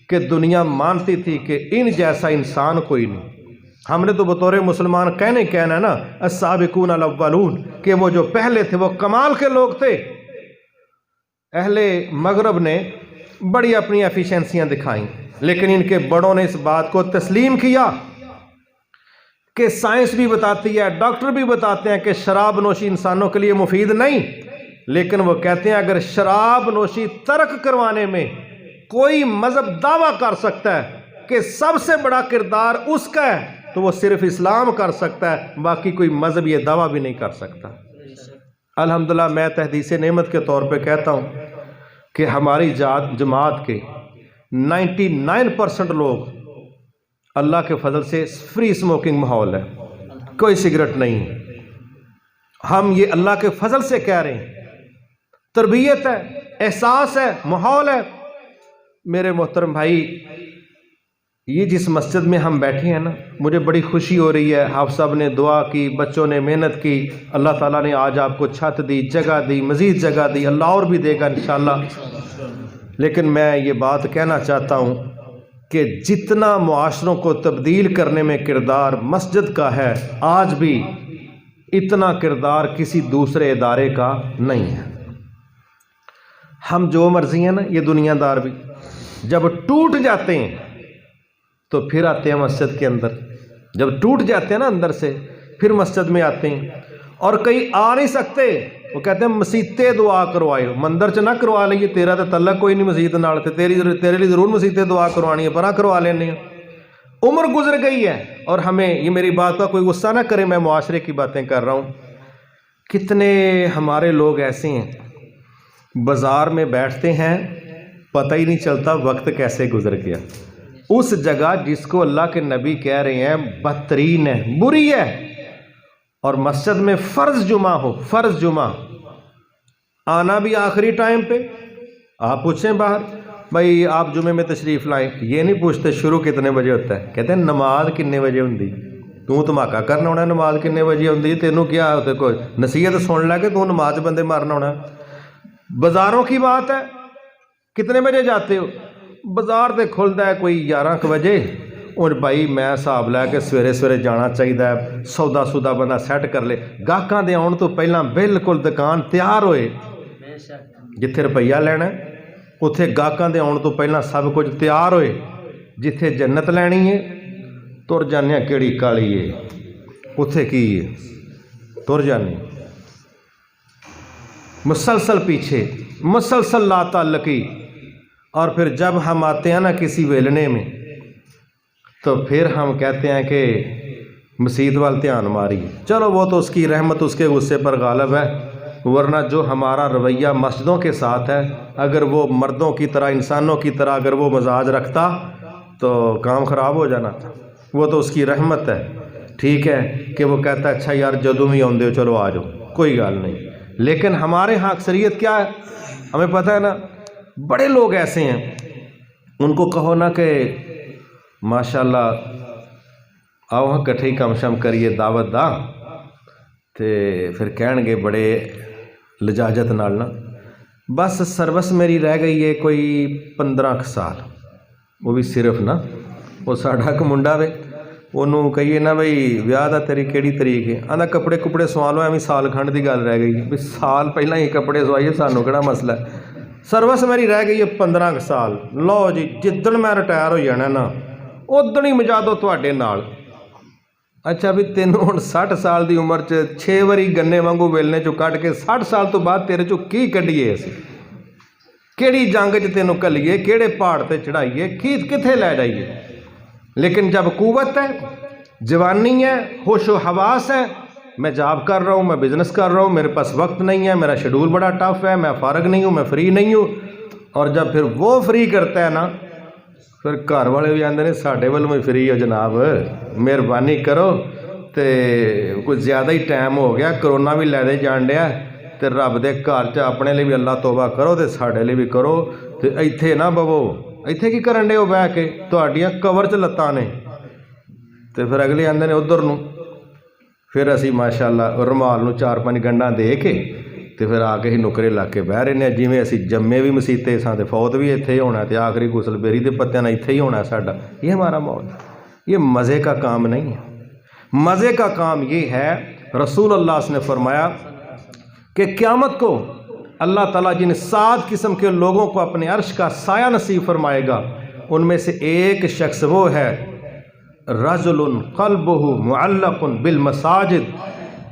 کہ دنیا مانتی تھی کہ ان جیسا انسان کوئی نہیں. ہم نے تو بطور مسلمان کہنا ہے نا, السابقون الاولون, کہ وہ جو پہلے تھے وہ کمال کے لوگ تھے. اہل مغرب نے بڑی اپنی ایفیشنسیاں دکھائیں, لیکن ان کے بڑوں نے اس بات کو تسلیم کیا کہ سائنس بھی بتاتی ہے, ڈاکٹر بھی بتاتے ہیں کہ شراب نوشی انسانوں کے لیے مفید نہیں. لیکن وہ کہتے ہیں اگر شراب نوشی ترک کروانے میں کوئی مذہب دعویٰ کر سکتا ہے کہ سب سے بڑا کردار اس کا ہے, تو وہ صرف اسلام کر سکتا ہے, باقی کوئی مذہب یہ دعویٰ بھی نہیں کر سکتا. الحمدللہ میں تحدیث نعمت کے طور پہ کہتا ہوں کہ ہماری جماعت کے 99% لوگ اللہ کے فضل سے فری اسموکنگ ماحول ہے، کوئی سگریٹ نہیں ہے۔ ہم یہ اللہ کے فضل سے کہہ رہے ہیں، تربیت ہے، احساس ہے، ماحول ہے۔ میرے محترم بھائی، یہ جس مسجد میں ہم بیٹھے ہیں نا، مجھے بڑی خوشی ہو رہی ہے۔ آپ سب نے دعا کی، بچوں نے محنت کی، اللہ تعالیٰ نے آج آپ کو چھت دی، جگہ دی، مزید جگہ دی، اللہ اور بھی دے گا انشاءاللہ۔ لیکن میں یہ بات کہنا چاہتا ہوں کہ جتنا معاشروں کو تبدیل کرنے میں کردار مسجد کا ہے، آج بھی اتنا کردار کسی دوسرے ادارے کا نہیں ہے۔ ہم جو مرضی ہیں نا، یہ دنیا دار بھی جب ٹوٹ جاتے ہیں تو پھر آتے ہیں مسجد کے اندر، جب ٹوٹ جاتے ہیں نا اندر سے، پھر مسجد میں آتے ہیں۔ اور کئی آ نہیں سکتے، وہ کہتے ہیں مسیتے دعا کروائے، مندر چ نہ کروا لئیے، تیرا تو تعلق کوئی نہیں مسیت نال، تیرے لیے ضرور مسیتے دعا کروانی ہے، پرا کروا لینے ہیں۔ عمر گزر گئی ہے، اور ہمیں یہ میری بات کا کوئی غصہ نہ کرے، میں معاشرے کی باتیں کر رہا ہوں۔ کتنے ہمارے لوگ ایسے ہیں، بازار میں بیٹھتے ہیں، پتہ ہی نہیں چلتا وقت کیسے گزر گیا۔ اس جگہ جس کو اللہ کے نبی کہہ رہے ہیں بدترین ہے، بری ہے، اور مسجد میں فرض جمعہ ہو، فرض جمعہ آنا بھی آخری ٹائم پہ۔ آپ پوچھیں باہر، بھائی آپ جمعے میں تشریف لائیں، یہ نہیں پوچھتے شروع کتنے بجے ہوتا ہے، کہتے ہیں نماز کتنے بجے ہوندی، تو دھماکہ کرنا ہونا نماز کتنے بجے ہوندی، تینوں کیا ہوتے، کوئی نصیحت سن لے کہ تو نماز بندے مارنا ہونا۔ بازاروں کی بات ہے، کتنے بجے جاتے ہو؟ بازار تے کھلتا ہے کوئی 11 بجے، اور بھائی میں حساب لے کے سویرے سویرے جانا چاہیے، سودا سودا بندہ سیٹ کر لے، گاہکاں دے آن تو پہلاں بالکل دکان تیار ہوئے، جتھے روپیہ لینا ہے اتھے گاہکاں دے آن تو پہلاں سب کچھ تیار ہوئے، جتھے جنت لینی ہے تر جانے کیڑی کالی ہے، اتھے کی ہے تر جانے، مسلسل پیچھے، مسلسل لا تعلقی۔ اور پھر جب ہم آتے ہیں نا کسی ویلنے میں، تو پھر ہم کہتے ہیں کہ مسجد وال دھیان ماری، چلو وہ تو اس کی رحمت اس کے غصے پر غالب ہے، ورنہ جو ہمارا رویہ مسجدوں کے ساتھ ہے، اگر وہ مردوں کی طرح، انسانوں کی طرح اگر وہ مزاج رکھتا تو کام خراب ہو جانا تھا۔ وہ تو اس کی رحمت ہے، ٹھیک ہے کہ وہ کہتا ہے اچھا یار جدوں بھی آؤندے ہو چلو آ جاؤ، کوئی گل نہیں۔ لیکن ہمارے ہاں اکثریت کیا ہے، ہمیں پتہ ہے نا، بڑے لوگ ایسے ہیں، ان کو کہو نا کہ ماشاءاللہ آؤ ہاں کٹھے ہی کم شم کریے دعوت دا، تے پھر کہن گے بڑے لجاجت نال نا بس سروس میری رہ گئی ہے کوئی 15 سال، وہ بھی صرف نا، وہ ساڈا ایک منڈا وے، انہوں کہیے نا بھئی ویاہ دا تیری کیڑی تاریخ ہے، آندا کپڑے کپڑے سوالو، ایویں سال کھنڈ دی گل رہ گئی، بھی سال پہلے ہی کپڑے سوائیے، سانوں کیڑا مسئلہ ہے، سروس میری رہ گئی ہے 15 سال، لو جی جدن میں ریٹائر ہو جانا نا ادن ہی مجا دو تواڈے نال۔ اچھا بھی تینوں ہن 60 سال دی عمر چ 6 واری گنے وانگو ویلنے چوں کٹ کے 60 سال تو بعد تیرے چوں کی کڈیے اسی، کیڑی جنگ چ تینوں کلیے، کیڑے پہاڑ تے چڑھائیے، کتھے لے جائیے۔ لیکن جب قوت ہے، جوانی ہے، ہوش و حواس ہے، میں جاب کر رہا ہوں، میں بزنس کر رہا ہوں، میرے پاس وقت نہیں ہے، میرا شیڈول بڑا ٹف ہے، میں فارغ نہیں ہوں، میں فری نہیں ہوں، اور جب پھر وہ فری کرتا ہے نا، پھر گھر والے بھی آندے نے ساڈے والوں بھی فری ہو جناب، مہربانی کرو، تے کچھ زیادہ ہی ٹائم ہو گیا، کرونا بھی لے دے جان ڈیا، تے رب دے گھر چ اپنے لیے بھی اللہ توبہ کرو تے ساڈے لیے بھی کرو، تے ایتھے نہ بوو، ایتھے کی کرن ڈے ہو بہ کے، تہاڈیاں کور چ لتاں نے، تے پھر اگلے آندے نے ادھر نوں، پھر اسی ماشاءاللہ رومال نوں 4-5 گنڈاں دے کے تے پھر آ کے ہی نکرے لا کے بہ رہے ہیں، جویں اسی جمے بھی مسیتے ساں تے فوت بھی اتھے ہی ہونا، تے آخری غسل بیری دے پتیاں نال اتھے ہی ہونا ساڈا، یہ ہمارا ماحول ہے۔ یہ مزے کا کام نہیں ہے، مزے کا کام یہ ہے، رسول اللہ نے فرمایا کہ قیامت کو اللہ تعالیٰ جن 7 قسم کے لوگوں کو اپنے عرش کا سایہ نصیب فرمائے گا، ان میں سے ایک شخص وہ ہے رجل قلبہ معلق بالمساجد،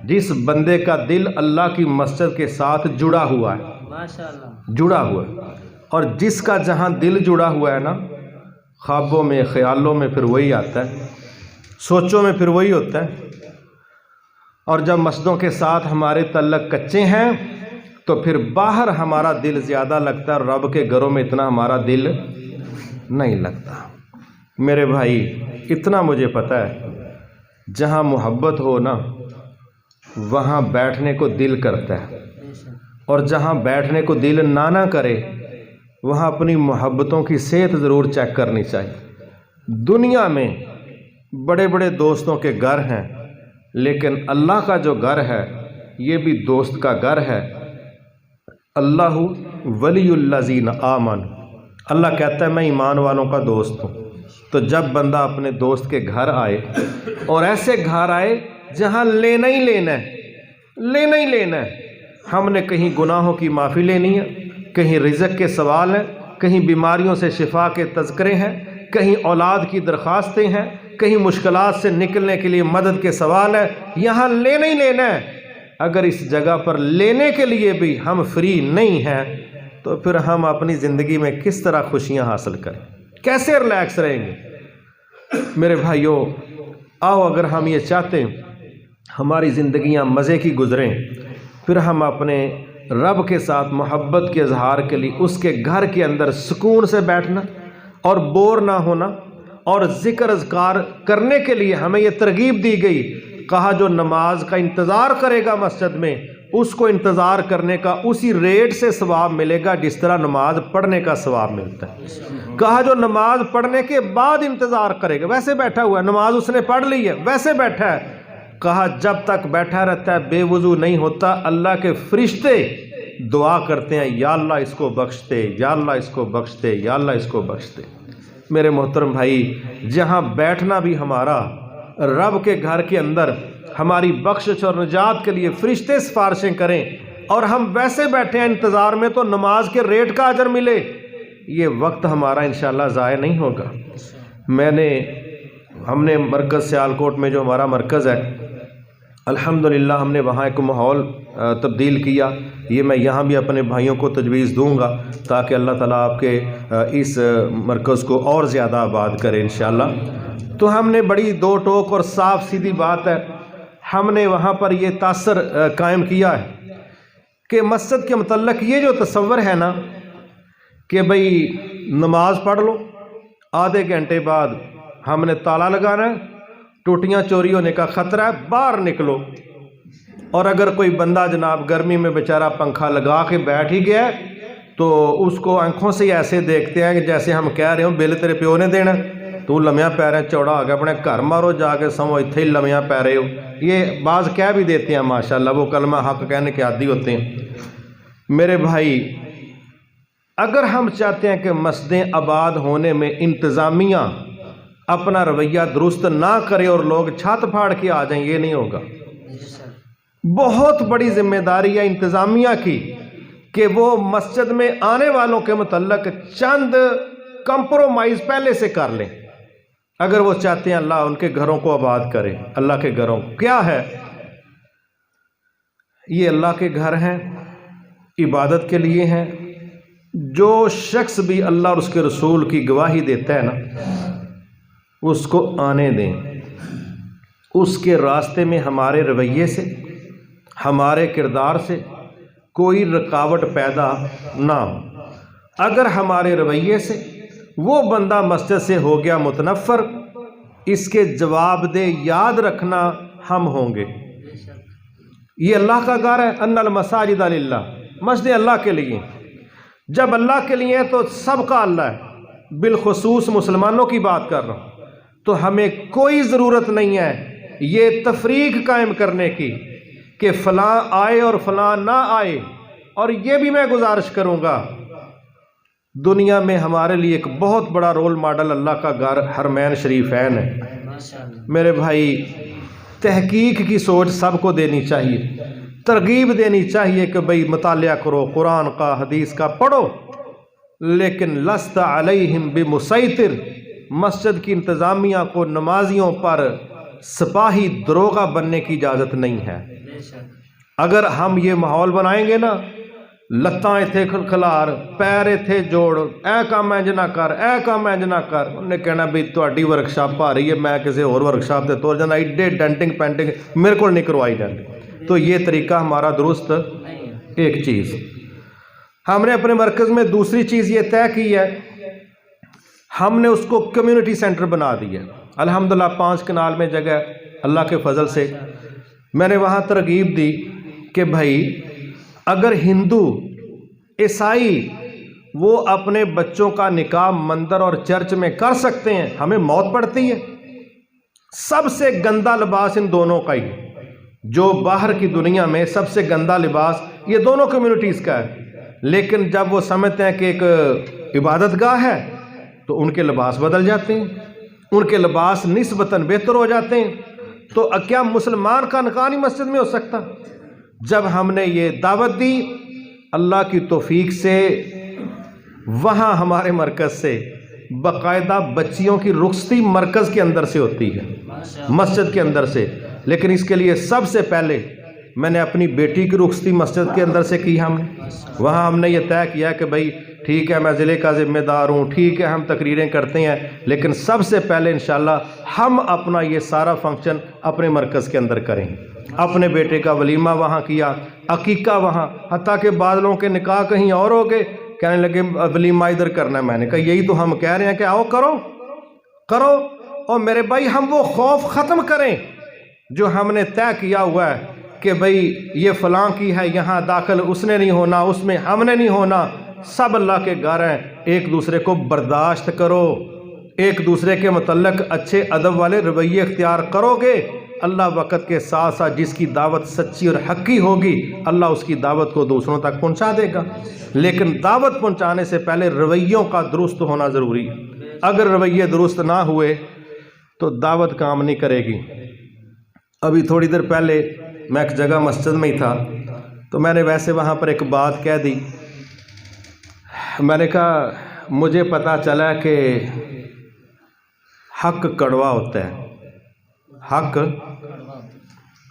جس بندے کا دل اللہ کی مسجد کے ساتھ جڑا ہوا ہے، ماشاءاللہ جڑا ہوا ہے، اور جس کا جہاں دل جڑا ہوا ہے نا، خوابوں میں خیالوں میں پھر وہی آتا ہے، سوچوں میں پھر وہی ہوتا ہے، اور جب مسجدوں کے ساتھ ہمارے تعلق کچے ہیں تو پھر باہر ہمارا دل زیادہ لگتا ہے، رب کے گھروں میں اتنا ہمارا دل نہیں لگتا۔ میرے بھائی اتنا مجھے پتہ ہے، جہاں محبت ہو نا وہاں بیٹھنے کو دل کرتا ہے، اور جہاں بیٹھنے کو دل نہ کرے وہاں اپنی محبتوں کی صحت ضرور چیک کرنی چاہیے۔ دنیا میں بڑے بڑے دوستوں کے گھر ہیں، لیکن اللہ کا جو گھر ہے یہ بھی دوست کا گھر ہے۔ اللہ ولی الذین آمنوا، اللہ کہتا ہے میں ایمان والوں کا دوست ہوں۔ تو جب بندہ اپنے دوست کے گھر آئے اور ایسے گھر آئے جہاں لینا ہی لینا ہے، ہم نے کہیں گناہوں کی معافی لینی ہے، کہیں رزق کے سوال ہیں، کہیں بیماریوں سے شفا کے تذکرے ہیں، کہیں اولاد کی درخواستیں ہیں، کہیں مشکلات سے نکلنے کے لیے مدد کے سوال ہے، یہاں لینا ہی لینا ہے۔ اگر اس جگہ پر لینے کے لیے بھی ہم فری نہیں ہیں تو پھر ہم اپنی زندگی میں کس طرح خوشیاں حاصل کریں، کیسے ریلیکس رہیں گے؟ میرے بھائیوں، آؤ اگر ہم یہ چاہتے ہیں ہماری زندگیاں مزے کی گزریں، پھر ہم اپنے رب کے ساتھ محبت کے اظہار کے لیے اس کے گھر کے اندر سکون سے بیٹھنا اور بور نہ ہونا، اور ذکر اذکار کرنے کے لیے ہمیں یہ ترغیب دی گئی، کہا جو نماز کا انتظار کرے گا مسجد میں اس کو انتظار کرنے کا اسی ریٹ سے ثواب ملے گا جس طرح نماز پڑھنے کا ثواب ملتا ہے۔ کہا جو نماز پڑھنے کے بعد انتظار کرے گا، ویسے بیٹھا ہوا ہے، نماز اس نے پڑھ لی ہے ویسے بیٹھا ہے، کہا جب تک بیٹھا رہتا ہے بے وضو نہیں ہوتا، اللہ کے فرشتے دعا کرتے ہیں یا اللہ اس کو بخش دے، یا اللہ اس کو بخش دے، یا اللہ اس کو بخش دے۔ میرے محترم بھائی، جہاں بیٹھنا بھی ہمارا رب کے گھر کے اندر ہماری بخشش اور نجات کے لیے فرشتے سفارشیں کریں اور ہم ویسے بیٹھے ہیں انتظار میں تو نماز کے ریٹ کا اجر ملے، یہ وقت ہمارا انشاءاللہ ضائع نہیں ہوگا۔ ہم نے مرکز سیالکوٹ میں جو ہمارا مرکز ہے الحمدللہ ہم نے وہاں ایک ماحول تبدیل کیا، یہ میں یہاں بھی اپنے بھائیوں کو تجویز دوں گا تاکہ اللہ تعالیٰ آپ کے اس مرکز کو اور زیادہ آباد کرے انشاءاللہ۔ تو ہم نے بڑی دو ٹوک اور صاف سیدھی بات ہے، ہم نے وہاں پر یہ تاثر قائم کیا ہے کہ مسجد کے متعلق یہ جو تصور ہے نا کہ بھئی نماز پڑھ لو، آدھے گھنٹے بعد ہم نے تالا لگانا ہے، ٹوٹیاں چوری ہونے کا خطرہ ہے، باہر نکلو، اور اگر کوئی بندہ جناب گرمی میں بیچارہ پنکھا لگا کے بیٹھ ہی گیا تو اس کو آنکھوں سے ایسے دیکھتے ہیں کہ جیسے ہم کہہ رہے ہوں بل تیرے پیو نے دینا، تو لمیاں پی رہے ہیں، چوڑا آ گیا اپنے گھر مارو جا کے سمو اتھے ہی لمیاں پی رہے ہو، یہ بعض کہہ بھی دیتے ہیں ماشاءاللہ، وہ کلمہ حق کہنے کے عادی ہوتے ہیں۔ میرے بھائی، اگر ہم چاہتے ہیں کہ مسجدیں آباد ہونے میں انتظامیہ اپنا رویہ درست نہ کرے اور لوگ چھت پھاڑ کے آ جائیں، یہ نہیں ہوگا۔ بہت بڑی ذمہ داری ہے انتظامیہ کی کہ وہ مسجد میں آنے والوں کے متعلق چند کمپرومائز پہلے سے کر لیں، اگر وہ چاہتے ہیں اللہ ان کے گھروں کو آباد کرے۔ اللہ کے گھروں کیا ہے؟ یہ اللہ کے گھر ہیں، عبادت کے لیے ہیں۔ جو شخص بھی اللہ اور اس کے رسول کی گواہی دیتا ہے نا اس کو آنے دیں، اس کے راستے میں ہمارے رویے سے، ہمارے کردار سے کوئی رکاوٹ پیدا نہ ہو۔ اگر ہمارے رویے سے وہ بندہ مسجد سے ہو گیا متنفر، اس کے جواب دہ یاد رکھنا ہم ہوں گے۔ یہ اللہ کا گھر ہے، ان المساجد للہ، مسجد اللہ کے لیے، جب اللہ کے لیے تو سب کا اللہ ہے، بالخصوص مسلمانوں کی بات کر رہا ہوں، تو ہمیں کوئی ضرورت نہیں ہے یہ تفریق قائم کرنے کی کہ فلاں آئے اور فلاں نہ آئے۔ اور یہ بھی میں گزارش کروں گا، دنیا میں ہمارے لیے ایک بہت بڑا رول ماڈل اللہ کا گھر حرمین شریفین ہے۔ میرے بھائی، تحقیق کی سوچ سب کو دینی چاہیے، ترغیب دینی چاہیے کہ بھئی مطالعہ کرو، قرآن کا حدیث کا پڑھو، لیکن لست علیہم بمسیطر، مسجد کی انتظامیہ کو نمازیوں پر سپاہی دروغہ بننے کی اجازت نہیں ہے۔ اگر ہم یہ ماحول بنائیں گے نا، لتاں اتھے کھلکھلار، پیر اتھے جوڑ، اے کام انج نہ کر، اے کام انج نہ کر، انہوں نے کہنا بھی تہاڈی ورکشاپ آ رہی ہے، میں کسی اور ورکشاپ تے تور جانا، ایڈے ڈینٹنگ پینٹنگ میرے کو نہیں کروائی جاتی۔ تو یہ طریقہ ہمارا درست ایک چیز۔ ہم نے اپنے مرکز میں دوسری چیز یہ طے کی ہے، ہم نے اس کو کمیونٹی سینٹر بنا دیا. الحمدللہ 5 کنال میں جگہ اللہ کے فضل سے. میں نے وہاں ترغیب دی کہ بھائی اگر ہندو عیسائی وہ اپنے بچوں کا نکاح مندر اور چرچ میں کر سکتے ہیں، ہمیں موت پڑتی ہے. سب سے گندا لباس ان دونوں کا ہی، جو باہر کی دنیا میں سب سے گندا لباس یہ دونوں کمیونٹیز کا ہے. لیکن جب وہ سمجھتے ہیں کہ ایک عبادت گاہ ہے تو ان کے لباس بدل جاتے ہیں، ان کے لباس نسبتاً بہتر ہو جاتے ہیں. تو کیا مسلمان کا نکاح نہیں مسجد میں ہو سکتا؟ جب ہم نے یہ دعوت دی اللہ کی توفیق سے وہاں ہمارے مرکز سے باقاعدہ بچیوں کی رخصتی مرکز کے اندر سے ہوتی ہے، مسجد کے اندر سے. لیکن اس کے لیے سب سے پہلے میں نے اپنی بیٹی کی رخصتی مسجد کے اندر سے کی. ہم نے وہاں ہم نے یہ طے کیا کہ بھائی ٹھیک ہے میں ضلع کا ذمہ دار ہوں، ٹھیک ہے ہم تقریریں کرتے ہیں، لیکن سب سے پہلے انشاءاللہ ہم اپنا یہ سارا فنکشن اپنے مرکز کے اندر کریں. اپنے بیٹے کا ولیمہ وہاں کیا، عقیقہ وہاں، حتیٰ کہ بعض لوگوں کے نکاح کہیں اور ہو گئے، کہنے لگے ولیمہ ادھر کرنا ہے. میں نے کہا یہی تو ہم کہہ رہے ہیں کہ آؤ کرو کرو. اور میرے بھائی ہم وہ خوف ختم کریں جو ہم نے طے کیا ہوا ہے کہ بھئی یہ فلاں کی ہے یہاں داخل، اس نے نہیں ہونا، اس میں ہم نے نہیں ہونا. سب اللہ کے گھر ہیں، ایک دوسرے کو برداشت کرو، ایک دوسرے کے متعلق اچھے ادب والے رویے اختیار کرو گے. اللہ وقت کے ساتھ ساتھ جس کی دعوت سچی اور حقی ہوگی اللہ اس کی دعوت کو دوسروں تک پہنچا دے گا. لیکن دعوت پہنچانے سے پہلے رویوں کا درست ہونا ضروری ہے. اگر رویے درست نہ ہوئے تو دعوت کام نہیں کرے گی. ابھی تھوڑی دیر پہلے میں ایک جگہ مسجد میں ہی تھا تو میں نے ویسے وہاں پر ایک بات کہہ دی. میں نے کہا مجھے پتہ چلا کہ حق کڑوا ہوتا ہے. حق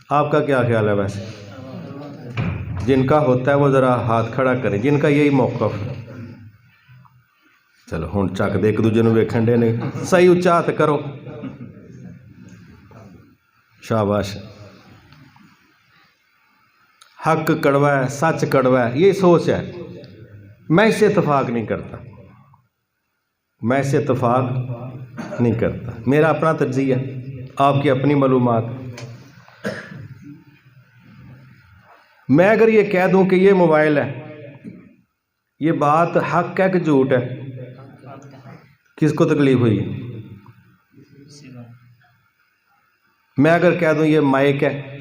آپ کا کیا خیال ہے؟ ویسے جن کا ہوتا ہے وہ ذرا ہاتھ کھڑا کریں، جن کا یہی موقف ہے. چلو ہوں چک دے ایک دوجے نوں ویکھن دے نے، صحیح اچا ہاتھ کرو، شاباش. حق کڑوا ہے، سچ کڑوا ہے، یہ سوچ ہے. میں اس سے اتفاق نہیں کرتا، میں اس سے اتفاق نہیں کرتا. میرا اپنا تجزیہ، آپ کی اپنی معلومات. میں اگر یہ کہہ دوں کہ یہ موبائل ہے، یہ بات حق ہے کہ جھوٹ ہے؟ کس کو تکلیف ہوئی؟ میں اگر کہہ دوں یہ مائک ہے،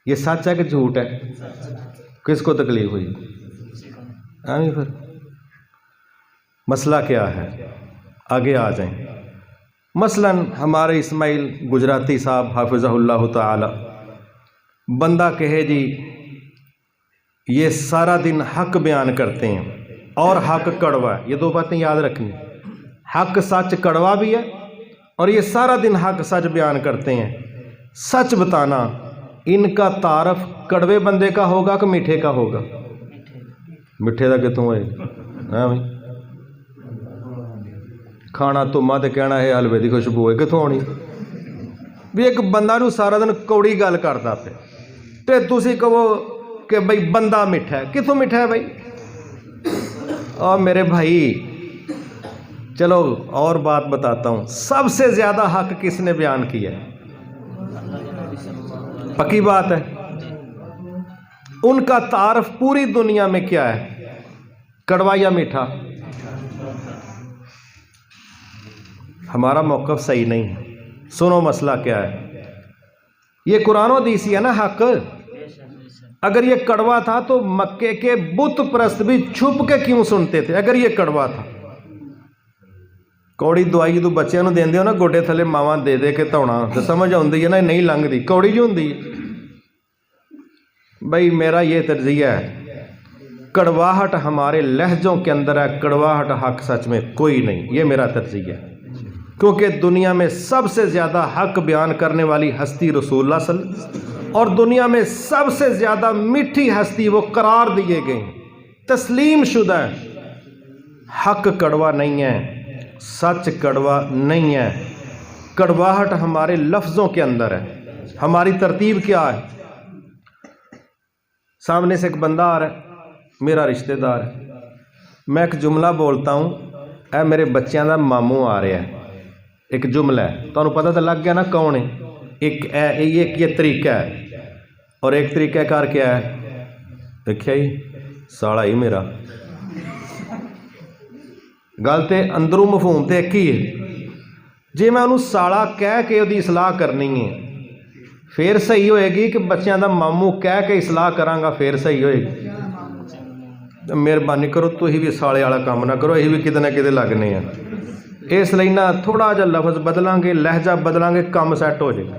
یہ سچ ہے کہ جھوٹ ہے؟ کس کو تکلیف ہوئی؟ پھر مسئلہ کیا ہے؟ آگے آ جائیں. مثلاً ہمارے اسماعیل گجراتی صاحب حافظہ اللہ تعالی، بندہ کہے جی یہ سارا دن حق بیان کرتے ہیں اور حق کڑوا ہے. یہ دو باتیں یاد رکھنی، حق سچ کڑوا بھی ہے اور یہ سارا دن حق سچ بیان کرتے ہیں. سچ بتانا ان کا تعارف کڑوے بندے کا ہوگا کہ میٹھے کا ہوگا؟ میٹھے کا کتوں ہے؟ بھائی کھانا تما تو کہنا ہے حلوے کی خوشبو ہے، کتوں آنی؟ بھی ایک بندہ نو سارا دن کوڑی گل کرتا پہ تے تسی کہو کہ بھائی بندہ میٹھا ہے. کتوں میٹھا ہے بھائی؟ اور میرے بھائی چلو اور بات بتاتا ہوں، سب سے زیادہ حق کس نے بیان کیا ہے؟ پکی بات ہے. ان کا تعارف پوری دنیا میں کیا ہے؟ کڑوا یا میٹھا؟ ہمارا موقف صحیح نہیں ہے. سنو مسئلہ کیا ہے. یہ قرآن و حدیث ہے نا حق. اگر یہ کڑوا تھا تو مکے کے بت پرست بھی چھپ کے کیوں سنتے تھے؟ اگر یہ کڑوا تھا، کوڑی دوائی جدو بچوں دے ہو نا گوڈے تھلے ماواں دے دے کے دھونا تو سمجھ آتی ہے نا نہیں لنگتی، کوڑی جو ہوتی ہے. بھائی میرا یہ تجزیہ ہے، کڑواہٹ ہمارے لہجوں کے اندر ہے، کڑواہٹ حق سچ میں کوئی نہیں. یہ میرا تجزیہ ہے، کیونکہ دنیا میں سب سے زیادہ حق بیان کرنے والی ہستی رسول اللہ صلی اللہ علیہ وسلم، اور دنیا میں سب سے زیادہ میٹھی ہستی وہ قرار دیے گئے ہیں، تسلیم شدہ ہے. حق کڑوا نہیں ہے، سچ کڑوا نہیں ہے. کڑواہٹ ہمارے لفظوں کے اندر ہے. ہماری ترتیب کیا ہے؟ سامنے سے ایک بندہ آ رہا ہے، میرا رشتہ دار ہے، میں ایک جملہ بولتا ہوں ਇਹ ਮੇਰੇ ਬੱਚਿਆਂ ਦਾ ਮਾਮੂ ਆ ਰਿਹਾ, ਇੱਕ ਜੁਮਲਾ ਹੈ, ਤੁਹਾਨੂੰ ਪਤਾ ਤਾਂ ਲੱਗ ਗਿਆ ਨਾ ਕੌਣ ਹੈ। ਇੱਕ ਇਹ ਤਰੀਕਾ ਹੈ, ਔਰ ਇੱਕ ਤਰੀਕਾ ਕਾਰ ਕਿਆ ਹੈ, ਦੇਖਿਆ ਜੀ, ਸਾਲਾ ਹੀ ਮੇਰਾ। ਗੱਲ ਤੇ ਅੰਦਰੋਂ ਮਫਹੂਮ ਤੇ ਇੱਕ ਹੀ ਹੈ। ਜੇ ਮੈਂ ਉਹਨੂੰ ਸਾਲਾ ਕਹਿ ਕੇ ਉਹਦੀ ਇਸਲਾਹ ਕਰਨੀ ਹੈ ਫਿਰ ਸਹੀ ਹੋਏਗੀ, ਕਿ ਬੱਚਿਆਂ ਦਾ ਮਾਮੂ ਕਹਿ ਕੇ ਇਸਲਾਹ ਕਰਾਂਗਾ ਫਿਰ ਸਹੀ ਹੋਏਗੀ। ਮਿਹਰਬਾਨੀ ਕਰੋ ਤੁਸੀਂ ਵੀ ਸਾਲੇ ਵਾਲਾ ਕੰਮ ਨਾ ਕਰੋ, ਅਸੀਂ ਵੀ ਕਿਤੇ ਨਾ ਕਿਤੇ ਲੱਗਨੇ ਆ। ਇਸ ਲਈ ਨਾ ਥੋੜਾ ਜਿਹਾ ਲਫ਼ਜ਼ ਬਦਲਾਂਗੇ, ਲਹਿਜਾ ਬਦਲਾਂਗੇ, ਕੰਮ ਸੈੱਟ ਹੋ ਜਾਏਗਾ।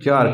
4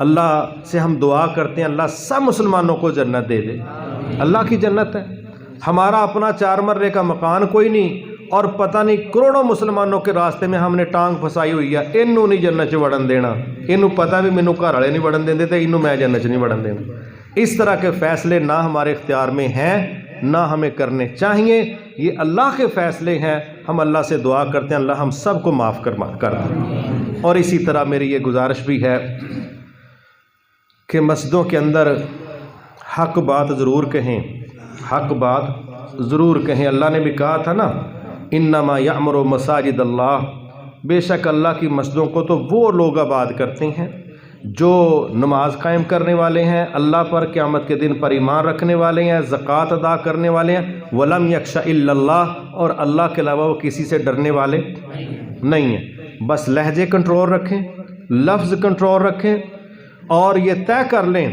اللہ سے ہم دعا کرتے ہیں اللہ سب مسلمانوں کو جنت دے دے. اللہ کی جنت ہے. ہمارا اپنا 4 مرلے کا مکان کوئی نہیں اور پتہ نہیں کروڑوں مسلمانوں کے راستے میں ہم نے ٹانگ پھسائی ہوئی ہے. انہوں نہیں جنت چ وڑن دینا. انہوں پتہ بھی مینوں گھر والے نہیں وڑن دیندے تے انہوں میں جنت چ نہیں وڑن دینا. اس طرح کے فیصلے نہ ہمارے اختیار میں ہیں نہ ہمیں کرنے چاہیے. یہ اللہ کے فیصلے ہیں. ہم اللہ سے دعا کرتے ہیں اللہ ہم سب کو معاف کر دیں. اور اسی طرح میری یہ گزارش بھی ہے کہ مسجدوں کے اندر حق بات ضرور کہیں. حق بات ضرور کہیں. اللہ نے بھی کہا تھا نا انما یعمر مساجد اللہ. بے شک اللہ کی مسجدوں کو تو وہ لوگ آباد کرتے ہیں جو نماز قائم کرنے والے ہیں, اللہ پر قیامت کے دن پر ایمان رکھنے والے ہیں, زکوٰۃ ادا کرنے والے ہیں, ولم یخش الا اللہ, اور اللہ کے علاوہ وہ کسی سے ڈرنے والے نہیں ہیں. بس لہجے کنٹرول رکھیں, لفظ کنٹرول رکھیں اور یہ طے کر لیں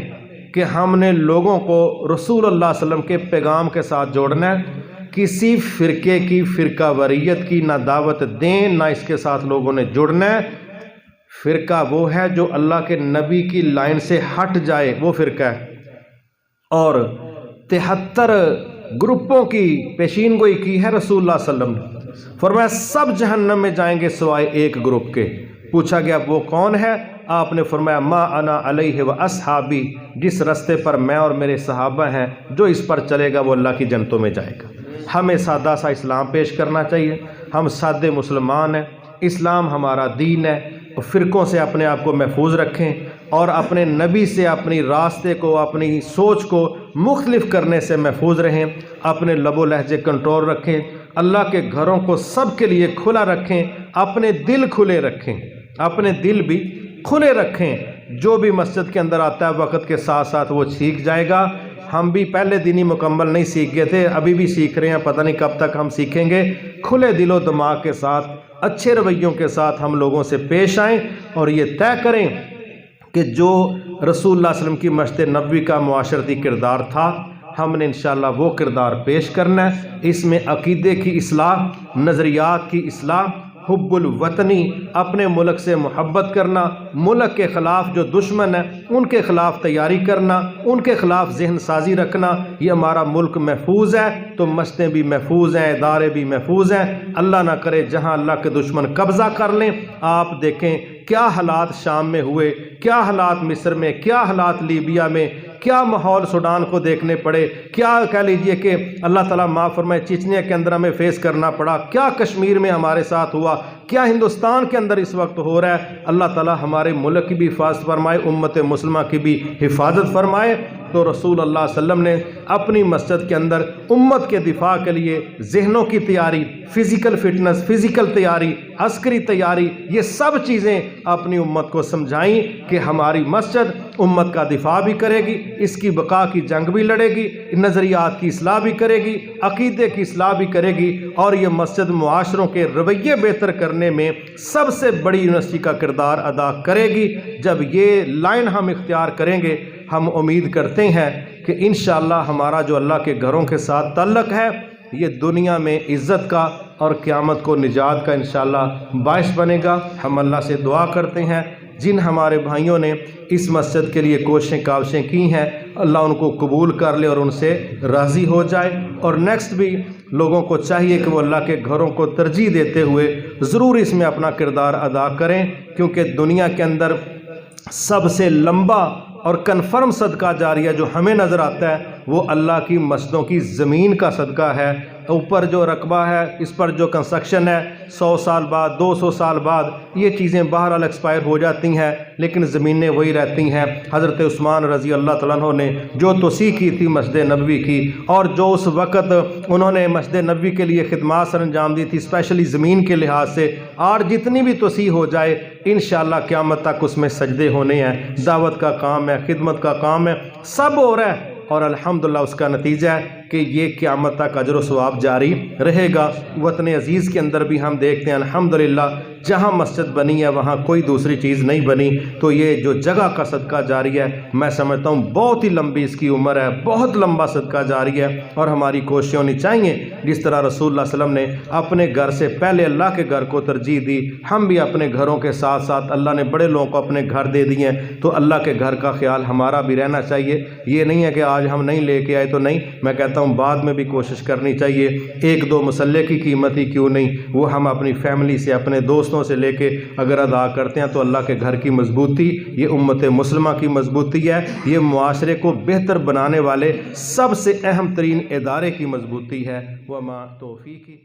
کہ ہم نے لوگوں کو رسول اللہ صلی اللہ علیہ وسلم کے پیغام کے ساتھ جوڑنا ہے. کسی فرقے کی فرقہ واریت کی نہ دعوت دیں نہ اس کے ساتھ لوگوں نے جڑنا ہے. فرقہ وہ ہے جو اللہ کے نبی کی لائن سے ہٹ جائے, وہ فرقہ ہے. اور 73 گروپوں کی پیشین گوئی کی ہے رسول اللہ صلی اللہ علیہ وسلم نے. فرمایا سب جہنم میں جائیں گے سوائے ایک گروپ کے. پوچھا گیا وہ کون ہے؟ آپ نے فرمایا ما انا علیہ و اصحابی, جس رستے پر میں اور میرے صحابہ ہیں جو اس پر چلے گا وہ اللہ کی جنتوں میں جائے گا. ہمیں سادہ سا اسلام پیش کرنا چاہیے. ہم سادے مسلمان ہیں. اسلام ہمارا دین ہے. فرقوں سے اپنے آپ کو محفوظ رکھیں اور اپنے نبی سے اپنی راستے کو اپنی سوچ کو مختلف کرنے سے محفوظ رہیں. اپنے لب و لہجے کنٹرول رکھیں. اللہ کے گھروں کو سب کے لیے کھلا رکھیں. اپنے دل کھلے رکھیں. اپنے دل بھی کھلے رکھیں. جو بھی مسجد کے اندر آتا ہے وقت کے ساتھ ساتھ وہ سیکھ جائے گا. ہم بھی پہلے دن ہی مکمل نہیں سیکھ گئے تھے, ابھی بھی سیکھ رہے ہیں, پتہ نہیں کب تک ہم سیکھیں گے. کھلے دل و دماغ کے ساتھ اچھے رویوں کے ساتھ ہم لوگوں سے پیش آئیں اور یہ طے کریں کہ جو رسول اللہ صلی اللہ علیہ وسلم کی مسجد نبوی کا معاشرتی کردار تھا ہم نے انشاءاللہ وہ کردار پیش کرنا ہے. اس میں عقیدے کی اصلاح, نظریات کی اصلاح, حب الوطنی, اپنے ملک سے محبت کرنا, ملک کے خلاف جو دشمن ہیں ان کے خلاف تیاری کرنا, ان کے خلاف ذہن سازی رکھنا. یہ ہمارا ملک محفوظ ہے تو مسجدیں بھی محفوظ ہیں, ادارے بھی محفوظ ہیں. اللہ نہ کرے جہاں اللہ کے دشمن قبضہ کر لیں. آپ دیکھیں کیا حالات شام میں ہوئے, کیا حالات مصر میں, کیا حالات لیبیا میں, کیا ماحول سوڈان کو دیکھنے پڑے, کیا کہہ لیجئے کہ اللہ تعالیٰ معاف فرمائے چچنیا کے اندر ہمیں فیس کرنا پڑا, کیا کشمیر میں ہمارے ساتھ ہوا, کیا ہندوستان کے اندر اس وقت ہو رہا ہے. اللہ تعالیٰ ہمارے ملک کی بھی حفاظت فرمائے, امت مسلمہ کی بھی حفاظت فرمائے. تو رسول اللہ صلی اللہ علیہ وسلم نے اپنی مسجد کے اندر امت کے دفاع کے لیے ذہنوں کی تیاری, فزیکل فٹنس, فزیکل تیاری, عسکری تیاری, یہ سب چیزیں اپنی امت کو سمجھائیں کہ ہماری مسجد امت کا دفاع بھی کرے گی, اس کی بقا کی جنگ بھی لڑے گی, نظریات کی اصلاح بھی کرے گی, عقیدے کی اصلاح بھی کرے گی, اور یہ مسجد معاشروں کے رویے بہتر کرنے میں سب سے بڑی یونیورسٹی کا کردار ادا کرے گی. جب یہ لائن ہم اختیار کریں گے ہم امید کرتے ہیں کہ انشاءاللہ ہمارا جو اللہ کے گھروں کے ساتھ تعلق ہے یہ دنیا میں عزت کا اور قیامت کو نجات کا انشاءاللہ باعث بنے گا. ہم اللہ سے دعا کرتے ہیں جن ہمارے بھائیوں نے اس مسجد کے لیے کوششیں کاوشیں کی ہیں اللہ ان کو قبول کر لے اور ان سے راضی ہو جائے. اور نیکسٹ بھی لوگوں کو چاہیے کہ وہ اللہ کے گھروں کو ترجیح دیتے ہوئے ضرور اس میں اپنا کردار ادا کریں, کیونکہ دنیا کے اندر سب سے لمبا اور کنفرم صدقہ جاریہ جو ہمیں نظر آتا ہے وہ اللہ کی مسجدوں کی زمین کا صدقہ ہے. اوپر جو رقبہ ہے اس پر جو کنسٹرکشن ہے 100 سال بعد 200 سال بعد یہ چیزیں بہرحال ایکسپائر ہو جاتی ہیں لیکن زمینیں وہی رہتی ہیں. حضرت عثمان رضی اللہ تعالیٰ عنہ نے جو توسیع کی تھی مسجد نبوی کی اور جو اس وقت انہوں نے مسجد نبوی کے لیے خدمات سر انجام دی تھی اسپیشلی زمین کے لحاظ سے, اور جتنی بھی توسیع ہو جائے انشاءاللہ قیامت تک اس میں سجدے ہونے ہیں. دعوت کا کام ہے, خدمت کا کام ہے, سب ہو رہا ہے اور الحمدللہ اس کا نتیجہ ہے کہ یہ قیامت تک اجر و ثواب جاری رہے گا۔ وطن عزیز کے اندر بھی ہم دیکھتے ہیں الحمدللہ جہاں مسجد بنی ہے وہاں کوئی دوسری چیز نہیں بنی، تو یہ جو جگہ کا صدقہ جاری ہے میں سمجھتا ہوں بہت ہی لمبی اس کی عمر ہے، بہت لمبا صدقہ جاری ہے، اور ہماری کوششیں ہونی چاہیے جس طرح رسول اللہ صلی اللہ علیہ وسلم نے اپنے گھر سے پہلے اللہ کے گھر کو ترجیح دی، ہم بھی اپنے گھروں کے ساتھ ساتھ اللہ نے بڑے لوگوں کو اپنے گھر دے دیے ہیں تو اللہ کے گھر کا خیال ہمارا بھی رہنا چاہیے۔ یہ نہیں ہے کہ آج ہم نہیں لے کے آئے تو نہیں، میں کہتا ہوں بعد میں بھی کوشش کرنی چاہیے، ایک دو مسلح کی قیمت ہی کیوں نہیں، وہ ہم اپنی فیملی سے اپنے دوستوں سے لے کے اگر ادا کرتے ہیں تو اللہ کے گھر کی مضبوطی، یہ امت مسلمہ کی مضبوطی ہے، یہ معاشرے کو بہتر بنانے والے سب سے اہم ترین ادارے کی مضبوطی ہے۔ وما توفیقی